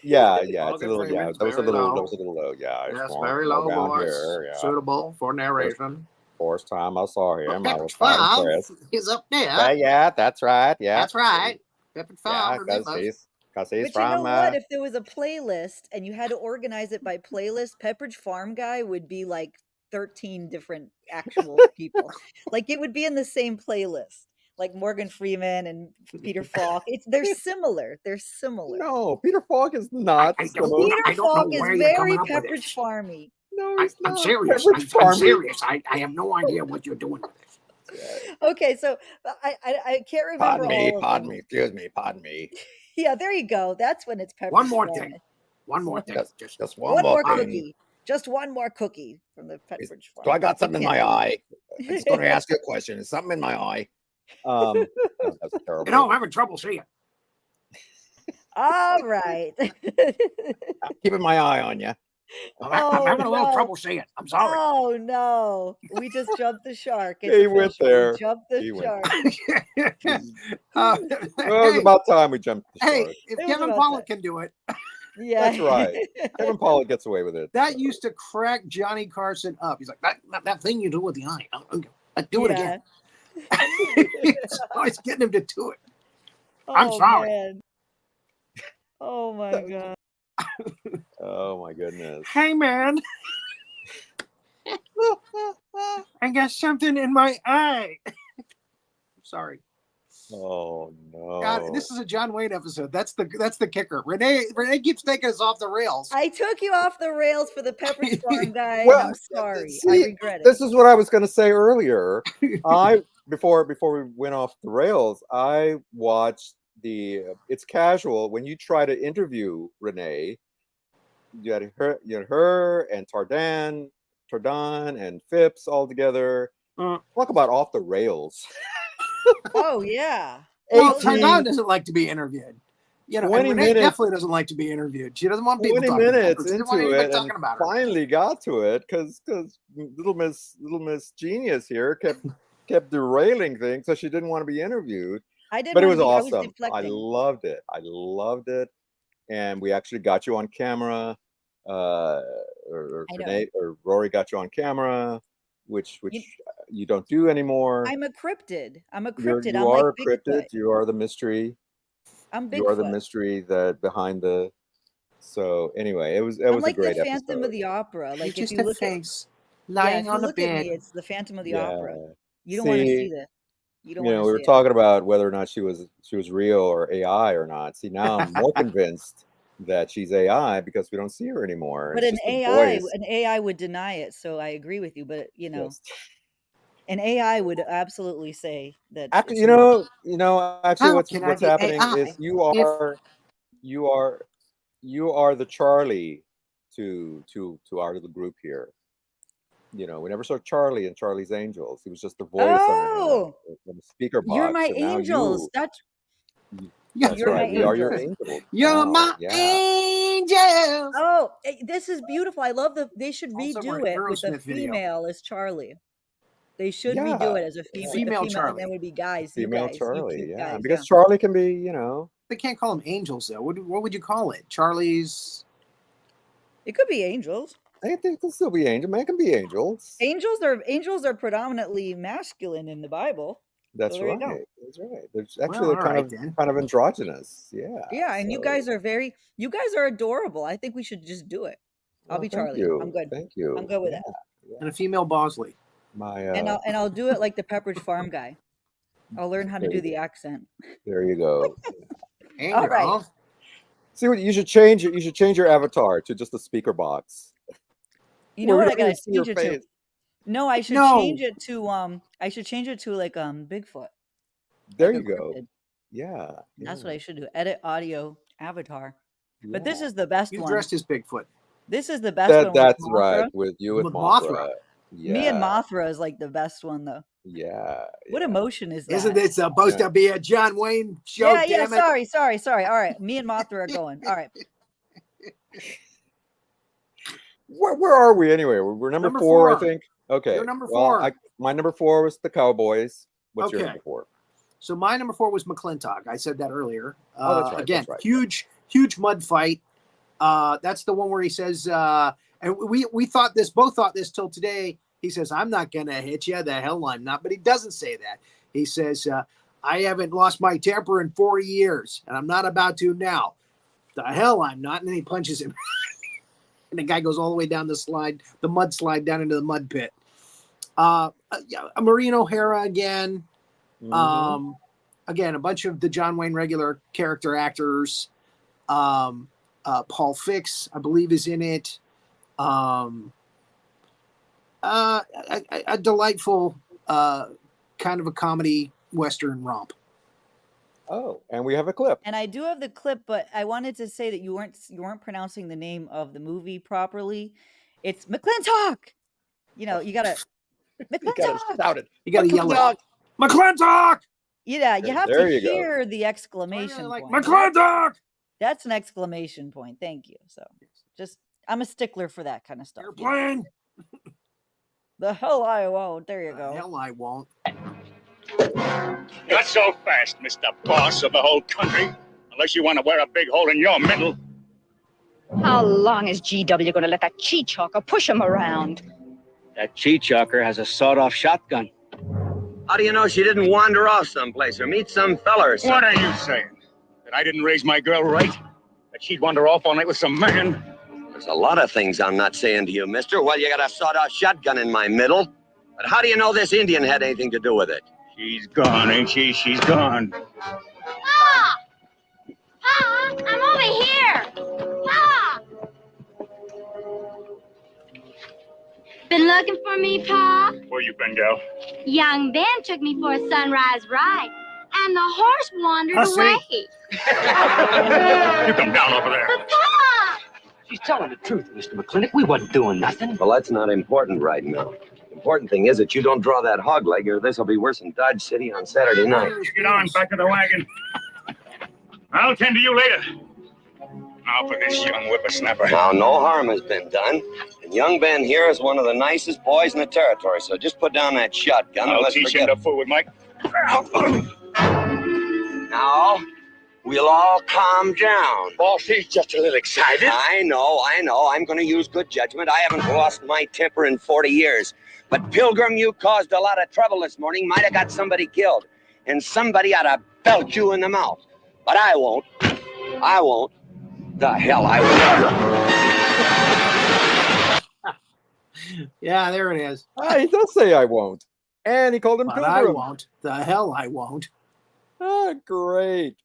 Yeah, it's a little. Yeah, that was a little low. Yeah, yes, very low voice. Suitable for narration. First time I saw him, I was quite impressed. He's up there. Yeah, that's right. Yeah, that's right. Pepperidge Farm. Because he's but you know what? If there was a playlist and you had to organize it by playlist, Pepperidge Farm guy would be like 13 different actual people. Like it would be in the same playlist. Like Morgan Freeman and Peter Falk. They're similar. They're similar. No, Peter Falk is not. Peter Falk is very Pepperidge Farmy. No, he's not. I'm serious. I'm serious. I have no idea what you're doing with this. Okay, so I can't remember Pardon me. Excuse me. Pardon me. Yeah, there you go. That's when it's Pepperidge One more thing. Just one more cookie. Just one more cookie from the Pepperidge Farm. So I got something in my eye. I'm just going to ask you a question. There's something in my eye. That's terrible. You know, I'm having trouble seeing. All right. I'm keeping my eye on you. I'm having a little trouble seeing. I'm sorry. Oh no, we just jumped the shark. He went there. We jumped the shark. Well, it was about time we jumped the shark. Hey, if Kevin Pollak can do it. Yeah, that's right. Kevin Pollak gets away with it. That used to crack Johnny Carson up. He's like, that thing you do with the eye. Do it again. It's always getting him to do it. I'm sorry. Man. Oh my God. Oh my goodness. Hey man. I got something in my eye. Sorry. Oh no. God, this is a John Wayne episode. That's the kicker. Renee keeps taking us off the rails. I took you off the rails for the Pepperidge Farm guy. Well, I'm sorry. I regret it. This is what I was going to say earlier. Before we went off the rails, I watched it's casual when you try to interview Renee. You had her and Tardan and Phipps all together. Talk about off the rails. Oh yeah. Well, Tardan doesn't like to be interviewed. You know, Renee definitely doesn't like to be interviewed. She doesn't want people 20 minutes into it, and finally got to it because little Miss Genius here kept derailing things, so she didn't want to be interviewed. But it was awesome. I loved it, and we actually got you on camera. Or Rory got you on camera. which You- you don't do anymore. I'm a cryptid. I'm a You're, cryptid. you I'm like are a Bigfoot. cryptid. You are the mystery. I'm You are the Bigfoot. mystery that behind the. So anyway, it was I'm a like the great Phantom of episode. the Opera. You're Like if just you a look at face yeah, lying if you on a look at bed. me, it's the Phantom of the Yeah. Opera. You don't want to see that. You don't You want know, to we see were it. talking about whether or not she was real or AI or not. See, now I'm more convinced that she's AI because we don't see her anymore. But It's just a voice. an AI would deny it. So I agree with you. But you know, Yes. an AI would absolutely say that. Actually, She, actually, How can I what's be happening AI is if you are the Charlie to our little group here. You know, we never saw Charlie in Charlie's Angels. He was just the voice oh, on a speaker you're box, my and now angels. that's You're my right. We are your angels. angels you're now. my Yeah, angels? Oh, this is beautiful. I love they should Also, we're redo an it with a Aerosmith video. female as Charlie. They should redo yeah. it as a Yeah. with the Female female, and Charlie. then would be guys, you Female guys, you Charlie. cute Yeah, guys, because yeah. Charlie can be, They can't call them angels though. What would you call it? Charlie's. It could be angels. they can still be angel. Man can be angels. Angels are predominantly masculine in the Bible. That's So there you right. go. That's right. There's Well, actually all they're right then. kind of androgynous. Yeah. Yeah, and you So, guys are adorable. I think we should just do it. I'll well, be thank Charlie. I'm you. good. Thank you. I'm good with Yeah. that. And a female Bosley. My And I'll do it like the Pepperidge Farm guy. I'll learn how to There do you the accent. there you go. Angel. All right. See what you should change it. You should change your avatar to just a speaker box. You know Where we what I don't even gotta see your change it to? face. No, I should No. change it to I should change it to like Bigfoot. There Like you a go. cryptid. Yeah. That's yeah, what I should do. Edit audio avatar. But this yeah. is the best You one. dressed as Bigfoot. This is the best one with That's Mothra. right. With you with With Mothra. Mothra. Me and Yeah. Mothra is like the best one though. Yeah. What yeah. emotion is that? Isn't it supposed Yeah. to be a John Wayne show? yeah, damn it. sorry. All right. Me and Mothra are going. All right. Where are we anyway? We're number Number 4, I 4. think. Okay. You're number Well, 4. my number 4 was the Cowboys. What's your Okay. number 4? So my number 4 was McClintock. I said that earlier. Oh, that's right, Again, that's right. huge mud fight. That's the one where he says, and we both thought this till today. He says, "I'm not gonna hit you." The hell I'm not. But he doesn't say that. He says, "I haven't lost my temper in 40 years, and I'm not about to now." The hell I'm not. And then he punches him, and the guy goes all the way down the mud slide down into the mud pit. Maureen O'Hara again. Mhm. Again, a bunch of the John Wayne regular character actors. Paul Fix, I believe, is in it. A delightful kind of a comedy Western romp. Oh, and we have a clip. And I do have the clip, but I wanted to say that you weren't pronouncing the name of the movie properly. It's McClintock. You know, you gotta You gotta McClintock. shout it. You got to yell McClintock! it. McClintock! Yeah, you have There to you go. hear the I exclamation really like point. McClintock! That's an exclamation point. Thank you. So just I'm a stickler for that kind of stuff. you know. Airplane! The hell I won't. There you The go. hell I won't. Not so fast, Mr. Boss of the whole country. Unless you want to wear a big hole in your middle. How long is GW going to let that cheat-chalker push him around? That cheat-chalker has a sawed-off shotgun. How do you know she didn't wander off someplace or meet some fella or something? What are you saying? That I didn't raise my girl right? That she'd wander off all night with some man? There's a lot of things I'm not saying to you, mister. Well, you got a sawed-off shotgun in my middle. But how do you know this Indian had anything to do with it? She's gone, ain't she? She's gone. Pa! Pa! I'm over here! Pa! Been looking for me, Pa? Where you been, gal? Young Ben took me for a sunrise ride, and the horse wandered Hussy. away. You come down over there. But Pa! She's telling the truth, Mr. McClintock. We wasn't doing nothing. Well, that's not important right now. The important thing is that you don't draw that hog leg, or this will be worse than Dodge City on Saturday night. Get on, back of the wagon. I'll tend to you later. Now for this young whippersnapper. Now, no harm has been done. And young Ben here is one of the nicest boys in the territory, so just put down that shotgun and I'll let's teach forget him to fool with Mike. Now, We'll all calm down. Boss, he's just a little excited. I know. I'm going to use good judgment. I haven't lost my temper in 40 years. But Pilgrim, you caused a lot of trouble this morning. Might have got somebody killed. And somebody ought to belt you in the mouth. But I won't. The hell I won't. Yeah, there it is. He does say I won't. And he called him But Pilgrim. I won't. The hell I won't. Great.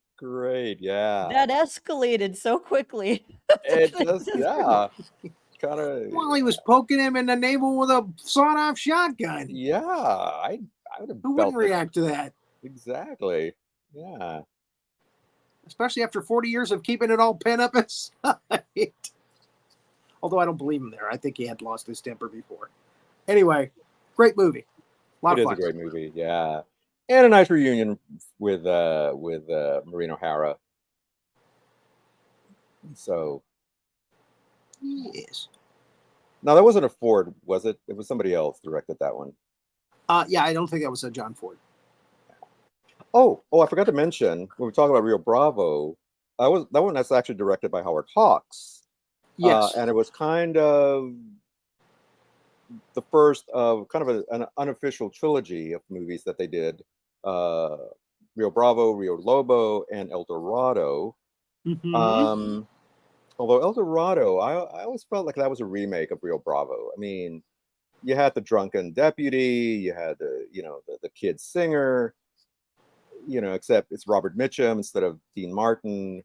Yeah. That escalated so quickly. It does, yeah. Kind of. Well, he was poking him in the navel with a sawed-off shotgun. Yeah, I would have. Who wouldn't react to that? Exactly. Yeah. Especially after 40 years of keeping it all pent up inside. Although I don't believe him there. I think he had lost his temper before. Anyway, great movie. It is a great movie, yeah. And a nice reunion with Maureen O'Hara. So. Yes. Now that wasn't a Ford, was it? It was somebody else directed that one. Yeah, I don't think that was a John Ford. Oh, I forgot to mention when we talk about Rio Bravo, that one that's actually directed by Howard Hawks. Yes, and it was kind of the first of kind of an unofficial trilogy of movies that they did. Rio Bravo, Rio Lobo, and El Dorado. Mm-hmm. Although El Dorado, I always felt like that was a remake of Rio Bravo. I mean, you had the drunken deputy, you had the kid singer, except it's Robert Mitchum instead of Dean Martin.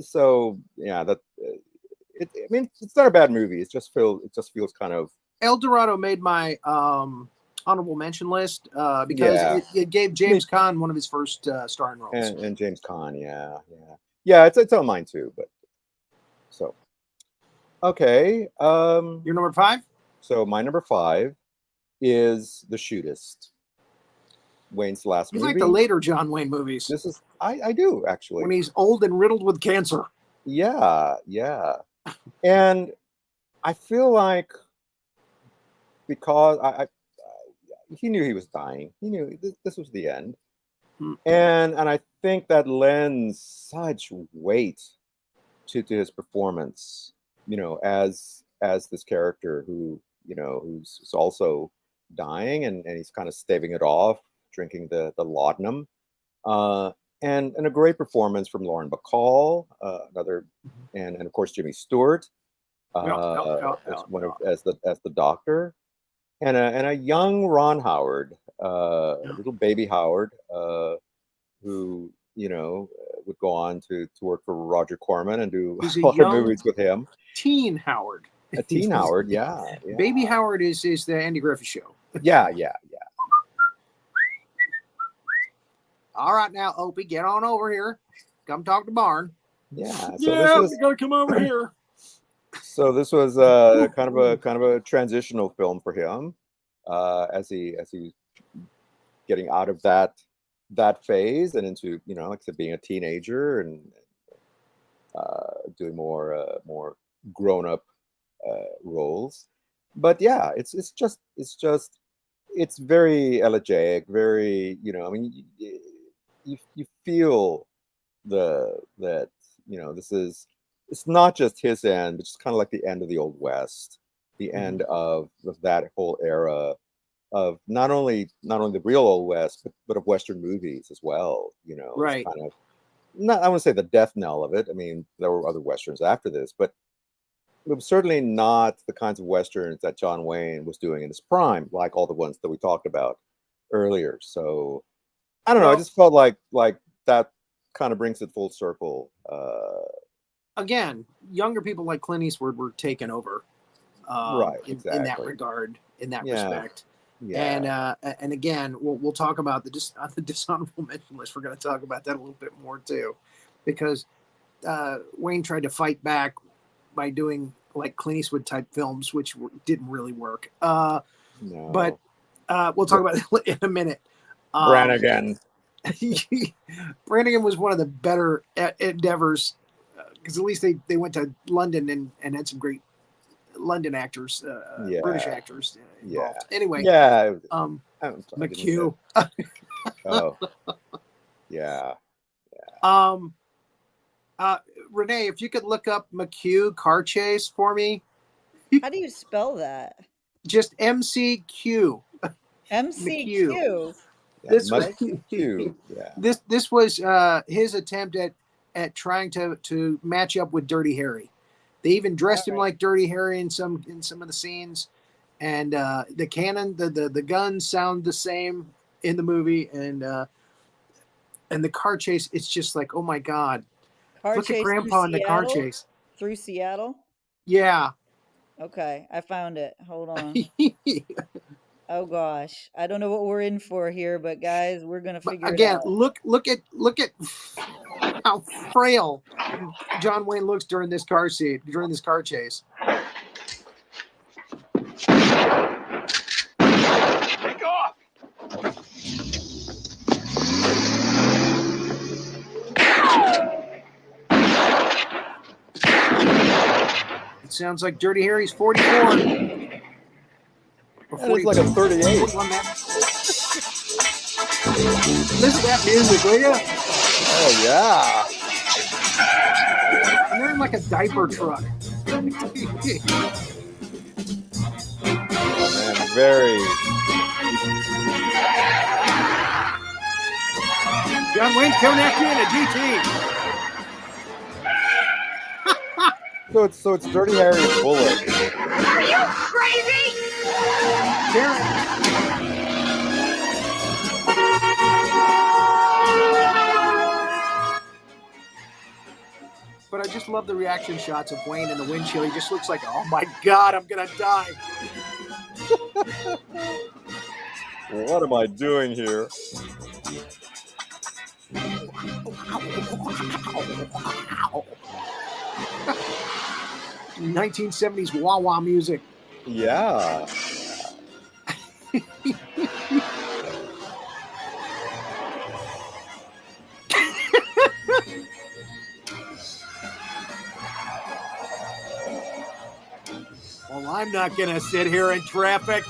So yeah, I mean, it's not a bad movie. It just feels kind of. El Dorado made my honorable mention list because it gave James Caan one of his first starring roles. And James Caan, yeah. It's on mine too, but so okay. Your number 5. So my number 5 is The Shootist. Wayne's last movie. You like the later John Wayne movies? This is I do actually. When he's old and riddled with cancer. Yeah. And I feel like because he knew he was dying. He knew this was the end. And I think that lends such weight to his performance, as this character who's also dying and he's kind of staving it off, drinking the laudanum. And a great performance from Lauren Bacall, another, and of course Jimmy Stewart, as the doctor, and a young Ron Howard, little baby Howard, who would go on to work for Roger Corman and do a lot of movies with him. Teen Howard. A teen Howard, yeah. Baby Howard is the Andy Griffith Show. Yeah. All right, now, Opie, get on over here. Come talk to Barn. Yeah. So you gotta come over here. So this was kind of a transitional film for him, as he getting out of that phase and into like I said, being a teenager and doing more grown up roles. But yeah, it's very elegiac, very I mean. You feel that it's not just his end, but it's kind of like the end of the Old West, the end of that whole era of not only the real Old West, but of Western movies as well. Right. Kind of not, I want to say the death knell of it. I mean, there were other Westerns after this, but it was certainly not the kinds of Westerns that John Wayne was doing in his prime, like all the ones that we talked about earlier. So I don't know. I just felt like that kind of brings it full circle. Again, younger people like Clint Eastwood were taken over, right? Exactly. In that regard, in that respect. Yeah. And again, we'll talk about the dishonorable mention list. We're going to talk about that a little bit more too, because Wayne tried to fight back by doing like Clint Eastwood type films, which didn't really work. No. But we'll talk about it in a minute. Brannigan. Brannigan was one of the better endeavors because at least they went to London and had some great London actors, British actors involved. Anyway, McHugh. Oh, yeah. Um, Renee, if you could look up McHugh car chase for me, How do you spell that? just MCQ. McHugh. MCQ. Yeah, This was McHugh. Yeah. this was his attempt at trying to match up with Dirty Harry. They even dressed him like Dirty Harry in some of the scenes, and the cannon, the guns sound the same in the movie, and the car chase. It's just like, oh my god, Car look at chase through Grandpa in the car Seattle? chase. Through Seattle? Yeah. Okay, I found it. Hold on. Oh gosh, I don't know what we're in for here, but guys, we're gonna But figure it again, out. look at how frail John Wayne looks during this car chase. Take off! It sounds like Dirty Harry's 44. Or That looks like a 38. 41. Listen to that music, will you? Oh yeah. And they're in like a diaper truck. Oh man, very. John Wayne's coming at you in a GT. So it's Dirty Harry's Bullet. Are you crazy? Karen. But I just love the reaction shots of Wayne in the windshield. He just looks like, oh my God, I'm going to die. What am I doing here? 1970s wah-wah music. Yeah. Well, I'm not going to sit here in traffic.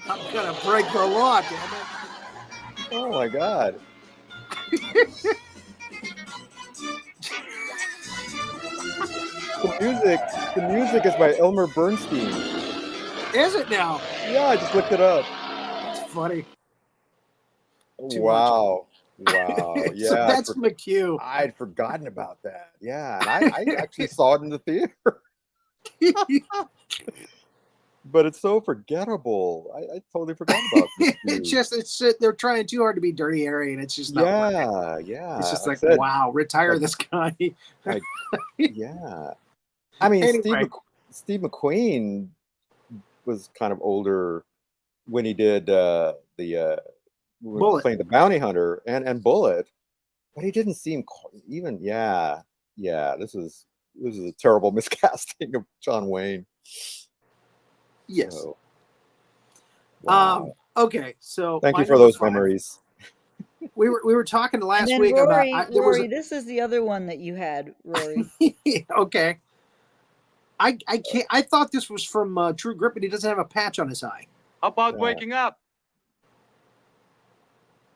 I'm going to break the law, damn it. Oh my God. The music is by Elmer Bernstein. Is it now? Yeah, I just looked it up. That's funny. Wow. Wow. Yeah. So that's McHugh. I'd forgotten about that. Yeah. And I actually saw it in the theater. But it's so forgettable. I totally forgot about it. It's they're trying too hard to be Dirty Harry, and it's just not working. Yeah. It's just like, said, wow, retire this guy. Yeah. I mean, Anyway. Steve McQueen was kind of older when he did Bullet. playing the bounty hunter and Bullet, but he didn't seem even. Yeah. This is a terrible miscasting of John Wayne. Yes. So, wow. Okay. So Thank my you for number those 5. memories. We were talking last And then week Rory, about Rory, this is the other one that you had, Rory. Okay. I can't. I thought this was from True Grit, but he doesn't have a patch on his eye. How about waking up?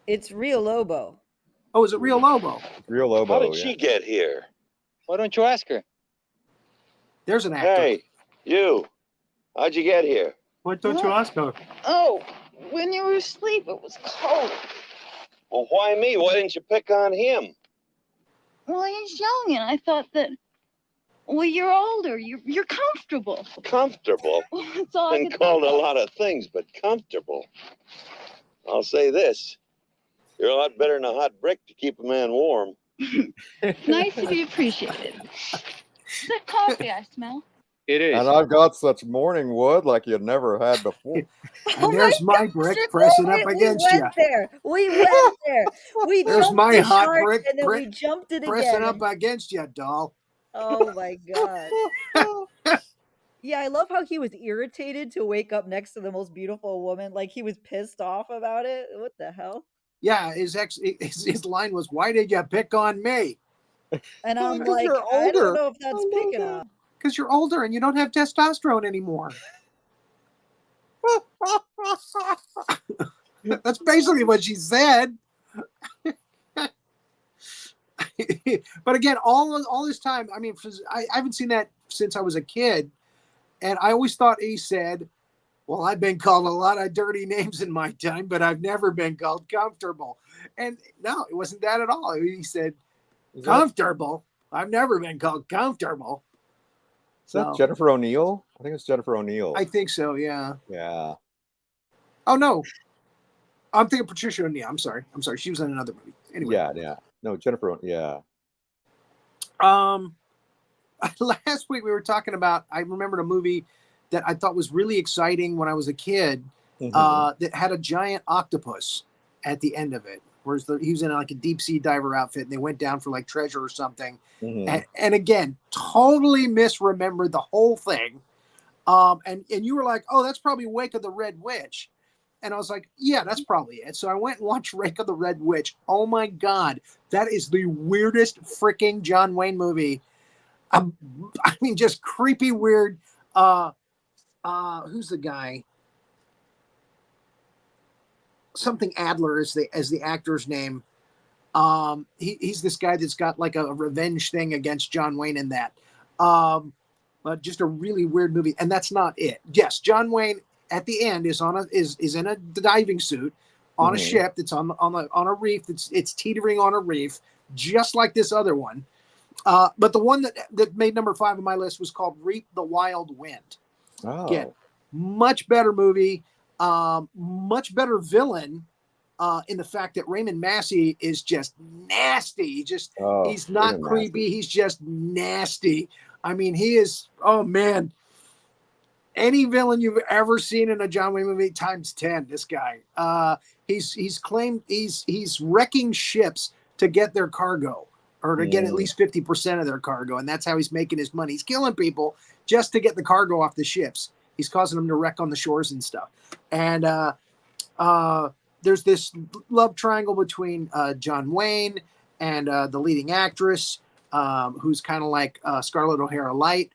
It's Rio Lobo. Oh, is it Real Lobo? Real Lobo. How did she get here? Why don't you ask her? There's an actor. Hey, you. How'd you get here? Why don't you ask her? Oh, when you were asleep, it was cold. Well, why me? Why didn't you pick on him? Well, he's young, and I thought that. Well, you're older. You're comfortable. Comfortable? Well, that's all I Been could called a think of. lot of things, but comfortable. I'll say this. You're a lot better than a hot brick to keep a man warm. Nice to be appreciated. Is that coffee I smell? It is. And I've got such morning wood like you'd never had before. And there's my brick pressing up against you. We went there. We There's jumped my the hot shark, brick and then we jumped it pressing again. up against you, doll. Oh my God. Yeah, I love how he was irritated to wake up next to the most beautiful woman. Like he was pissed off about it. What the hell? Yeah, his line was, "Why did you pick on me?" And I'm Because like, you're I don't older. know if that's picking up. Because you're older and you don't have testosterone anymore. That's basically what she said. But again, all this time, I mean, I haven't seen that since I was a kid, and I always thought he said, "Well, I've been called a lot of dirty names in my time, but I've never been called comfortable." And no, it wasn't that at all. He said, "Comfortable. I've never been called comfortable." Is that Jennifer O'Neill? I think it's Jennifer O'Neill. I think so. Yeah. Yeah. Oh no, I'm thinking Patricia O'Neill. I'm sorry. She was in another movie. Anyway. Yeah. No, Jennifer. Yeah. Last week we were talking about. I remembered a movie that I thought was really exciting when I was a kid. That had a giant octopus at the end of it. Whereas he was in like a deep sea diver outfit, and they went down for like treasure or something. And again, totally misremembered the whole thing. And you were like, "Oh, that's probably Wake of the Red Witch." And I was like, "Yeah, that's probably it." So I went and watched Wake of the Red Witch. Oh my God, that is the weirdest freaking John Wayne movie. I mean, just creepy, weird. Who's the guy? Something Adler is the actor's name. He's this guy that's got like a revenge thing against John Wayne in that. But just a really weird movie, and that's not it. Yes, John Wayne at the end is in a diving suit on a ship that's on a reef. It's teetering on a reef, just like this other one. But the one that made number 5 on my list was called Reap the Wild Wind. Oh. Again, much better movie, much better villain. In the fact that Raymond Massey is just nasty. He's not Raymond creepy. Massey. He's just nasty. I mean, he is, oh man, any villain you've ever seen in a John Wayne movie times 10, this guy. He's claimed he's wrecking ships to get their cargo, or to get at least 50% of their cargo. And that's how he's making his money. He's killing people just to get the cargo off the ships. He's causing them to wreck on the shores and stuff. And, there's this love triangle between John Wayne and the leading actress, who's kind of like Scarlett O'Hara light,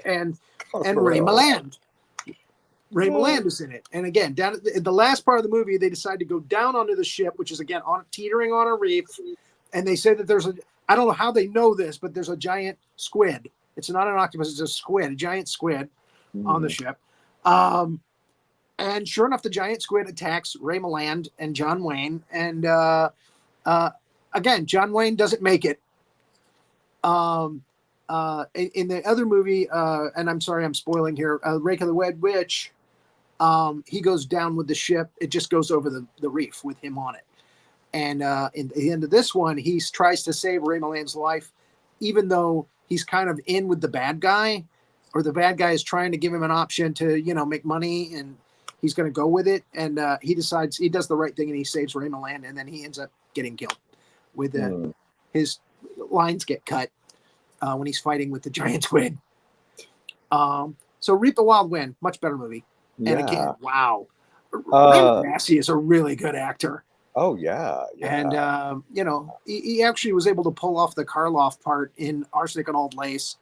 and Ray Milland. Ray Milland is in it. And again, down at the last part of the movie, they decide to go down onto the ship, which is again teetering on a reef. And they say that there's I don't know how they know this, but there's a giant squid. It's not an octopus, it's a squid, a giant squid on the ship. And sure enough, the giant squid attacks Ray Milland and John Wayne. And again, John Wayne doesn't make it. In the other movie, and I'm sorry, I'm spoiling here, Wake of the Red Witch, he goes down with the ship. It just goes over the reef with him on it. And in the end of this one, he tries to save Ray Milland's life, even though he's kind of in with the bad guy, or the bad guy is trying to give him an option to, make money, and he's going to go with it. And he decides he does the right thing, and he saves Ray Milland, and then he ends up getting killed with his lines get cut when he's fighting with the giant squid. So Reap the Wild Wind, much better movie. And again, wow. Raymond Massey is a really good actor. Oh, yeah. And, he actually was able to pull off the Karloff part in Arsenic and Old Lace,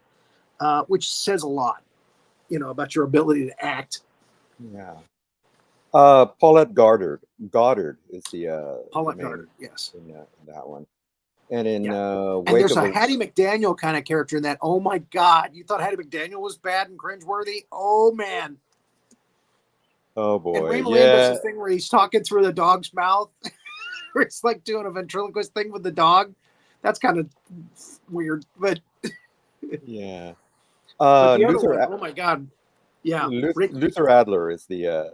which says a lot, about your ability to act. Yeah. Paulette Goddard is the Paulette Goddard, yes. In that one. And in and there's a Hattie McDaniel kind of character in that. Oh my God. You thought Hattie McDaniel was bad and cringeworthy? Oh man. Oh boy. And Ray Milland does this thing where he's talking through the dog's mouth. Where it's like doing a ventriloquist thing with the dog. That's kind of weird, but yeah. But oh my God. Yeah. Luther Adler is the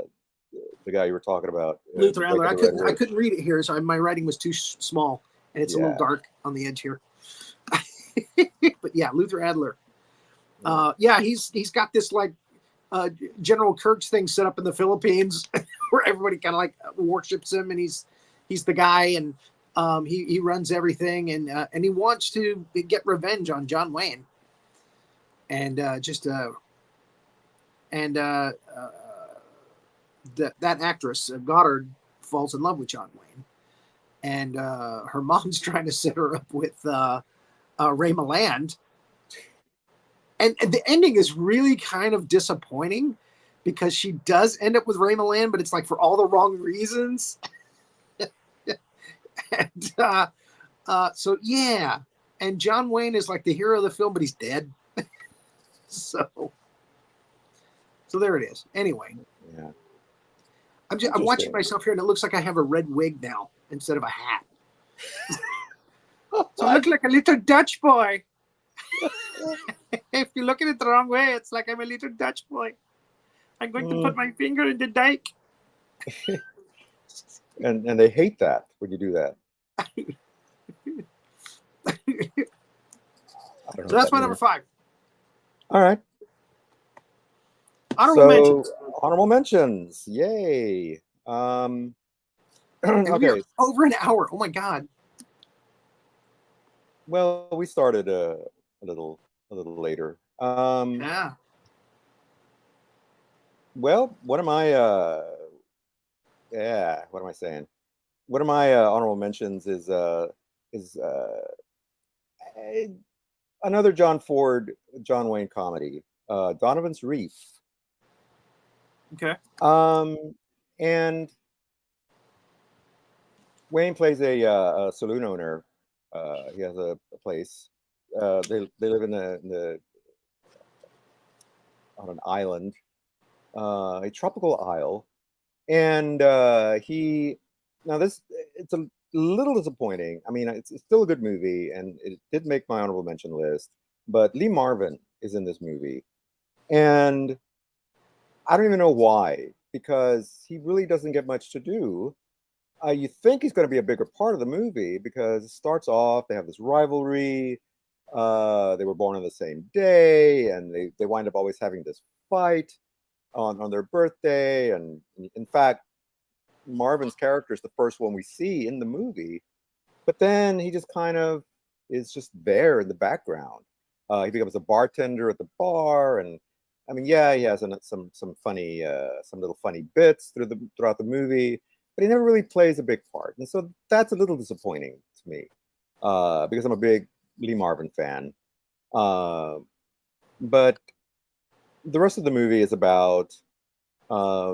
guy you were talking about. Luther Adler. I couldn't read it here, so my writing was too small, and it's a little dark on the edge here. But yeah, Luther Adler. He's got this like General Kirk's thing set up in the Philippines, where everybody kind of like worships him, and he's the guy, and he runs everything, and he wants to get revenge on John Wayne, and that actress Goddard falls in love with John Wayne, and her mom's trying to set her up with Ray Milland, and the ending is really kind of disappointing, because she does end up with Ray Milland, but it's like for all the wrong reasons. And so yeah, and John Wayne is like the hero of the film, but he's dead. so there it is. Anyway, Yeah. I'm watching myself here, and it looks like I have a red wig now instead of a hat. So I look like a little Dutch boy. If you look at it the wrong way, it's like I'm a little Dutch boy. I'm going to put my finger in the dike. And they hate that when you do that. So that's my number 5. All right. Honorable mentions. Honorable mentions. Yay. And okay. we're over an hour. Oh my God. Well, we started a little later. Yeah. Well, what am I what am I saying? One of my honorable mentions is another John Wayne comedy, Donovan's Reef. Okay. And Wayne plays a saloon owner. He has a place. They live in on an island, a tropical isle, and it's a little disappointing. I mean, it's still a good movie, and it did make my honorable mention list. But Lee Marvin is in this movie, and I don't even know why, because he really doesn't get much to do. You think he's going to be a bigger part of the movie because it starts off, they have this rivalry. They were born on the same day, and they wind up always having this fight on their birthday. And in fact, Marvin's character is the first one we see in the movie, but then he just kind of is just there in the background. He becomes a bartender at the bar, and I mean, yeah, he has some funny, some little funny bits throughout the movie, but he never really plays a big part, and so that's a little disappointing to me because I'm a big Lee Marvin fan. But the rest of the movie is about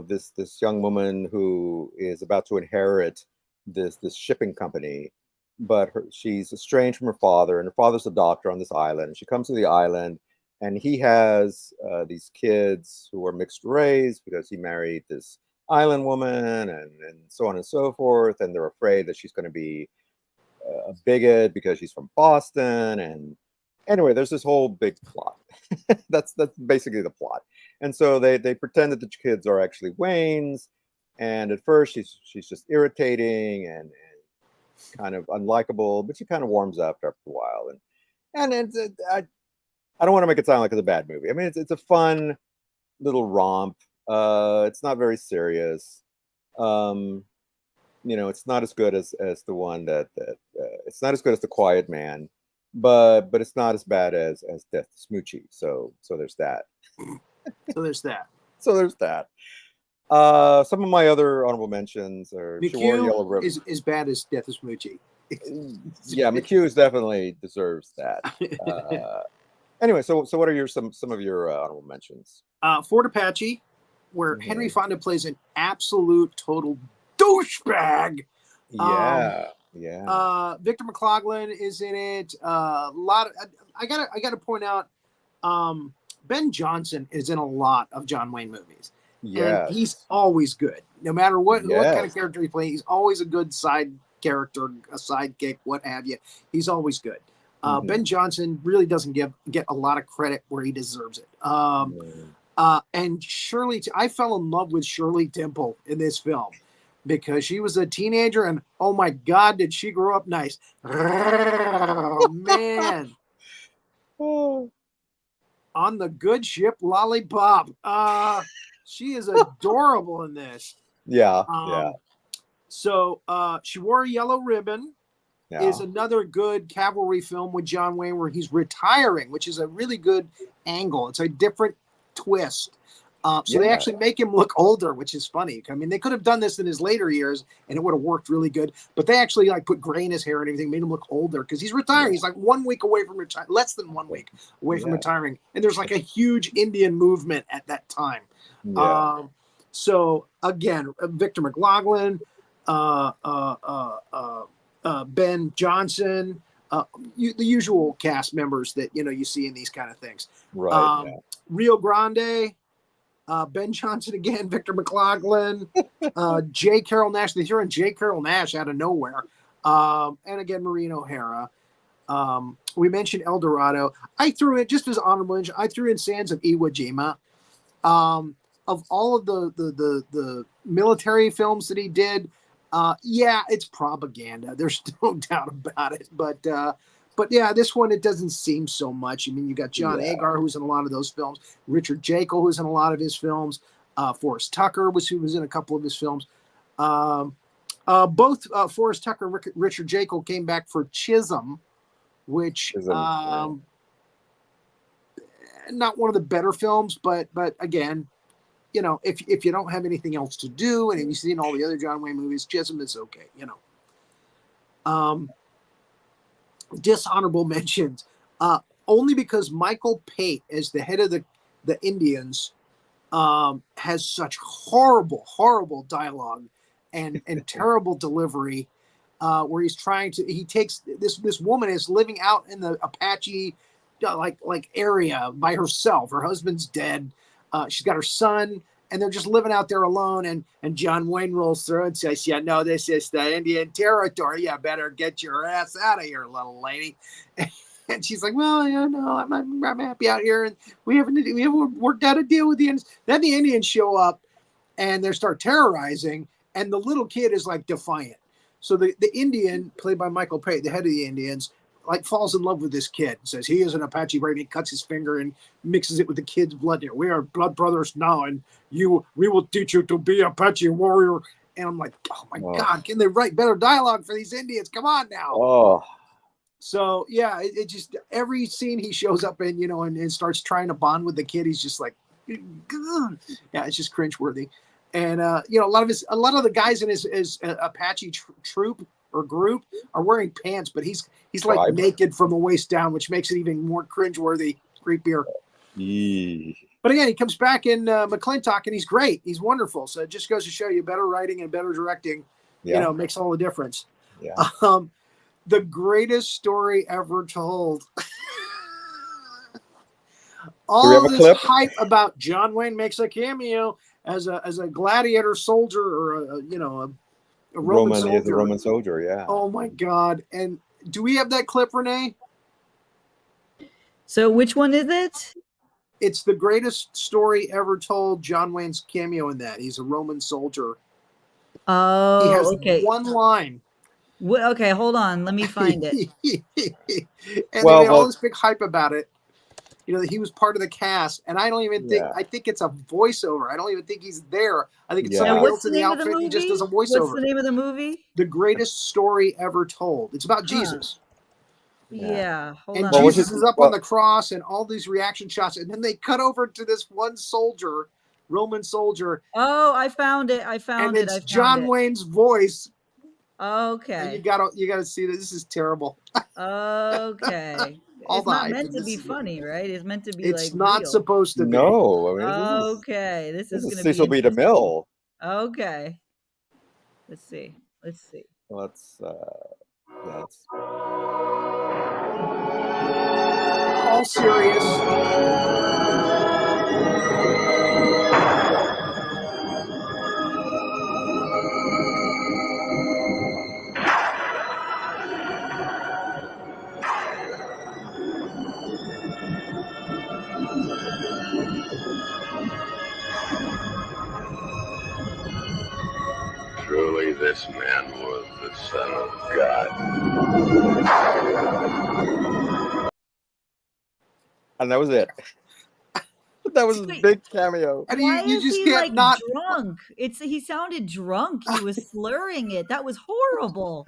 this young woman who is about to inherit this shipping company, but she's estranged from her father, and her father's a doctor on this island. And she comes to the island, and he has these kids who are mixed race because he married this island woman, and so on and so forth. And they're afraid that she's going to be a bigot because she's from Boston. And anyway, there's this whole big plot. That's basically the plot. And so they pretend that the kids are actually Wayne's, and at first she's just irritating and kind of unlikable, but she kind of warms up after a while. And I don't want to make it sound like it's a bad movie. I mean, it's a fun little romp. It's not very serious. It's not as good as the one that it's not as good as The Quiet Man, but it's not as bad as Death to Smoochie. So there's that. So there's that. Some of my other honorable mentions are McHugh Yellow River. is as bad as Death to Smoochie. Yeah, McHugh definitely deserves that. Anyway, so what are some of your honorable mentions? Fort Apache, where Henry Fonda plays an absolute total douchebag. Yeah. Victor McLaglen is in it. I gotta point out, Ben Johnson is in a lot of John Wayne movies. Yeah, and he's always good, no matter what kind of character he plays. He's always a good side character, a sidekick, what have you. He's always good. Ben Johnson really doesn't get a lot of credit where he deserves it. And Shirley, I fell in love with Shirley Temple in this film because she was a teenager, and oh my God, did she grow up nice? Oh man. On the good ship Lollipop. She is adorable in this. Yeah. So She Wore a Yellow Ribbon is another good cavalry film with John Wayne where he's retiring, which is a really good angle. It's a different twist. They actually make him look older, which is funny. I mean, they could have done this in his later years and it would have worked really good, but they actually put gray in his hair and everything, made him look older because he's retiring. He's like 1 week away from retiring, less than 1 week away from retiring. And there's a huge Indian movement at that time. Yeah. So again, Victor McLaglen, Ben Johnson, the usual cast members that you see in these kind of things. Right. Yeah. Rio Grande, Ben Johnson again, Victor McLaglen, J. Carroll Nash. They threw in J. Carroll Nash out of nowhere, and again Maureen O'Hara. We mentioned El Dorado. I threw in, just as honorable mention, I threw in Sands of Iwo Jima. Of all of the military films that he did, yeah, it's propaganda. There's no doubt about it. But yeah, this one, it doesn't seem so much. I mean, you got John Agar, who's in a lot of those films, Richard Jekyll, who's in a lot of his films, Forrest Tucker, who was in a couple of his films. Both Forrest Tucker and Richard Jekyll came back for Chisholm, which not one of the better films, but again, if you don't have anything else to do, and if you've seen all the other John Wayne movies, Chisholm is okay. Dishonorable mentions, only because Michael Pate, as the head of the Indians, has such horrible dialogue and terrible delivery, where he takes this woman is living out in the Apache like area by herself. Her husband's dead. She's got her son, and they're just living out there alone. And John Wayne rolls through and says, "Yeah, no, this is the Indian territory. You better get your ass out of here, little lady." And she's like, "Well, I'm happy out here, and we haven't worked out a deal with the Indians." Then the Indians show up, and they start terrorizing, and the little kid is like defiant. So the Indian, played by Michael Pate, the head of the Indians, like falls in love with this kid. Says he is an Apache brave. He cuts his finger and mixes it with the kid's blood. We are blood brothers now, and we will teach you to be Apache warrior. And I'm like, oh my God, can they write better dialogue for these Indians? Come on now. Oh. So yeah, it just, every scene he shows up in, and starts trying to bond with the kid, he's just like, yeah, it's just cringeworthy. And a lot of the guys in his Apache troop or group are wearing pants, but he's like naked from the waist down, which makes it even more cringeworthy, creepier. But again, he comes back in McClintock, and he's great. He's wonderful. So it just goes to show you, better writing and better directing, makes all the difference. Yeah. The greatest story ever told. All this hype about John Wayne makes a cameo as a gladiator soldier, or a Roman soldier. Is a Roman soldier, yeah. Oh my God! And do we have that clip, Renee? So which one is it? It's the greatest story ever told. John Wayne's cameo in that. He's a Roman soldier. Oh, he has okay. one line. Okay, hold on. Let me find it. And they made all this big hype about it. He was part of the cast, and I don't even think, I think it's a voiceover. I don't even think he's there. I think it's somebody else in the outfit. He just does a voiceover. What's the name of the movie? The greatest story ever told. It's about Jesus. Yeah. Hold on. And Jesus is up on the cross, and all these reaction shots, and then they cut over to this one soldier, Roman soldier. Oh, I found it. And it's John Wayne's voice. Okay. And you gotta see this. This is terrible. Okay. It's not meant to be funny, right? It's meant to be like. It's not supposed to be. No. Okay. This is going to be. Cecil B. DeMille. Okay. Let's see. Let's. All serious. Truly, this man was the Son of God. And that was it. That was a big cameo. And Why you is just he can't like not drunk? He sounded drunk. He was slurring it. That was horrible.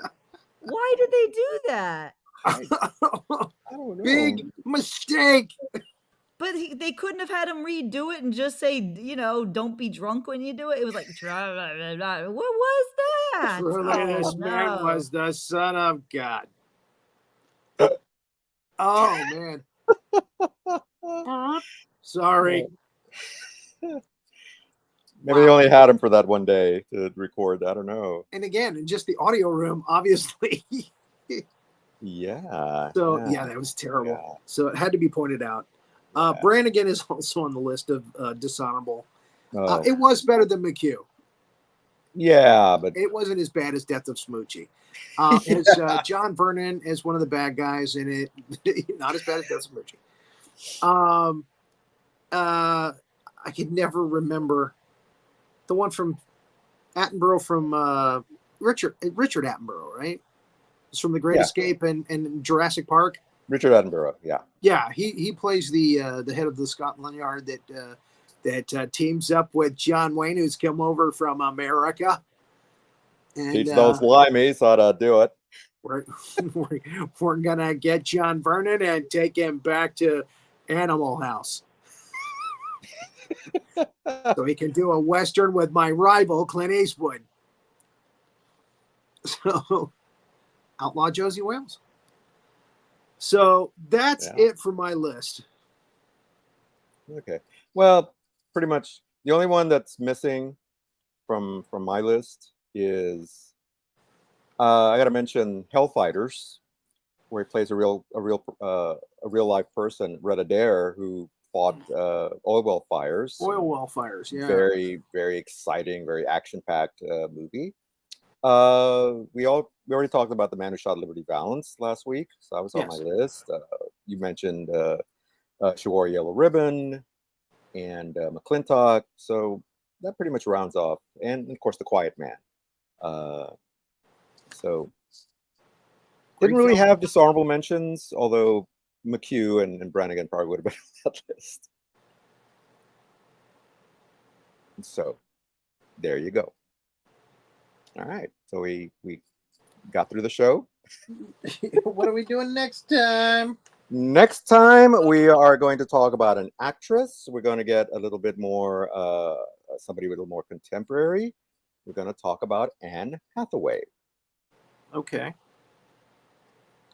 Why did they do that? I don't know. Big mistake. But they couldn't have had him redo it and just say, don't be drunk when you do it. It was like, what was that? Truly, this man was the Son of God. Oh, man. Sorry. Maybe they only had him for that one day to record. I don't know. And again, in just the audio room, obviously. Yeah. So yeah, that was terrible. Yeah. So it had to be pointed out. Brannigan is also on the list of dishonorable. It was better than McHugh. Yeah, but it wasn't as bad as Death of Smoochie. It's John Vernon as one of the bad guys in it. Not as bad as Death of Smoochie. I could never remember the one from Attenborough from Richard Attenborough, right? It's from The Great Escape and Jurassic Park. Richard Attenborough, yeah. Yeah, he plays the head of the Scotland Yard that teams up with John Wayne, who's come over from America. And, teach those limeys how to do it. We're gonna get John Vernon and take him back to Animal House. So he can do a Western with my rival, Clint Eastwood. So, Outlaw Josie Wales. So that's it for my list. Okay. Well, pretty much the only one that's missing from my list is I got to mention Hellfighters, where he plays a real life person, Red Adair, who fought oil well fires. Oil well fires, yeah. Very, very exciting, very action-packed movie. We already talked about The Man Who Shot Liberty Valance last week, so that was on my list. You mentioned She Wore a Yellow Ribbon and McClintock, so that pretty much rounds off, and of course The Quiet Man. So didn't really have dishonorable mentions, although McHugh and Brannigan probably would have been on that list. So there you go. All right, so we got through the show. What are we doing next time? Next time we are going to talk about an actress. We're going to get a little bit more somebody a little more contemporary. We're going to talk about Anne Hathaway. Okay.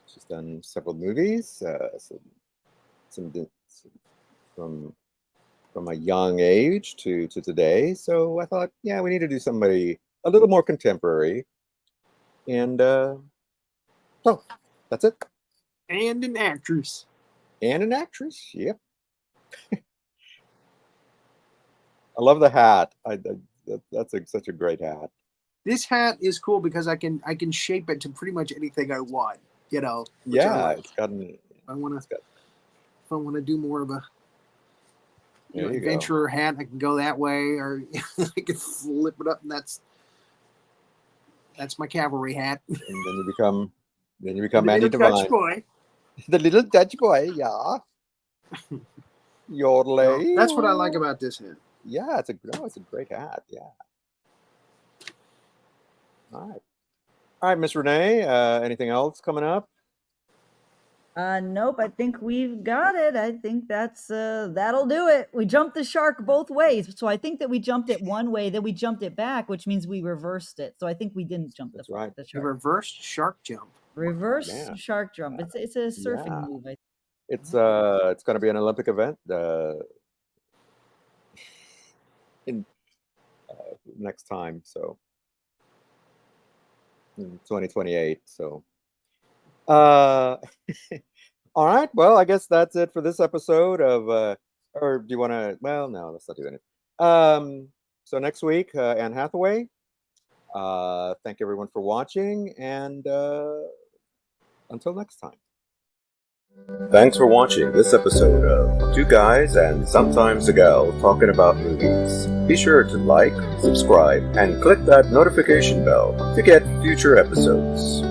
She's done several movies, some from a young age to today. So I thought, yeah, we need to do somebody a little more contemporary. And so that's it. And an actress. And an actress, yep. I love the hat. That's such a great hat. This hat is cool because I can shape it to pretty much anything I want. You know. Yeah, it's got an. If I want to do more of a adventurer go. hat, I can go that way, or I can flip it up, and that's my cavalry hat. And then you become Manny Divine. Dutch boy. The little Dutch boy, yeah. Yodelay. That's what I like about this hat. Yeah, it's a great hat. Yeah. All right, Miss Renee. Anything else coming up? Nope. I think we've got it. I think that'll do it. We jumped the shark both ways. So I think that we jumped it one way, then we jumped it back, which means we reversed it. So I think we didn't jump the shark. The reversed shark jump. Reverse shark jump. It's a surfing move. It's going to be an Olympic event in next time. So in 2028. So. All right. Well, I guess that's it for this episode of. Or do you want to? Well, no, let's not do that. So next week, Anne Hathaway. Thank everyone for watching, and until next time. Thanks for watching this episode of Two Guys and Sometimes a Gal Talking About Movies. Be sure to like, subscribe, and click that notification bell to get future episodes.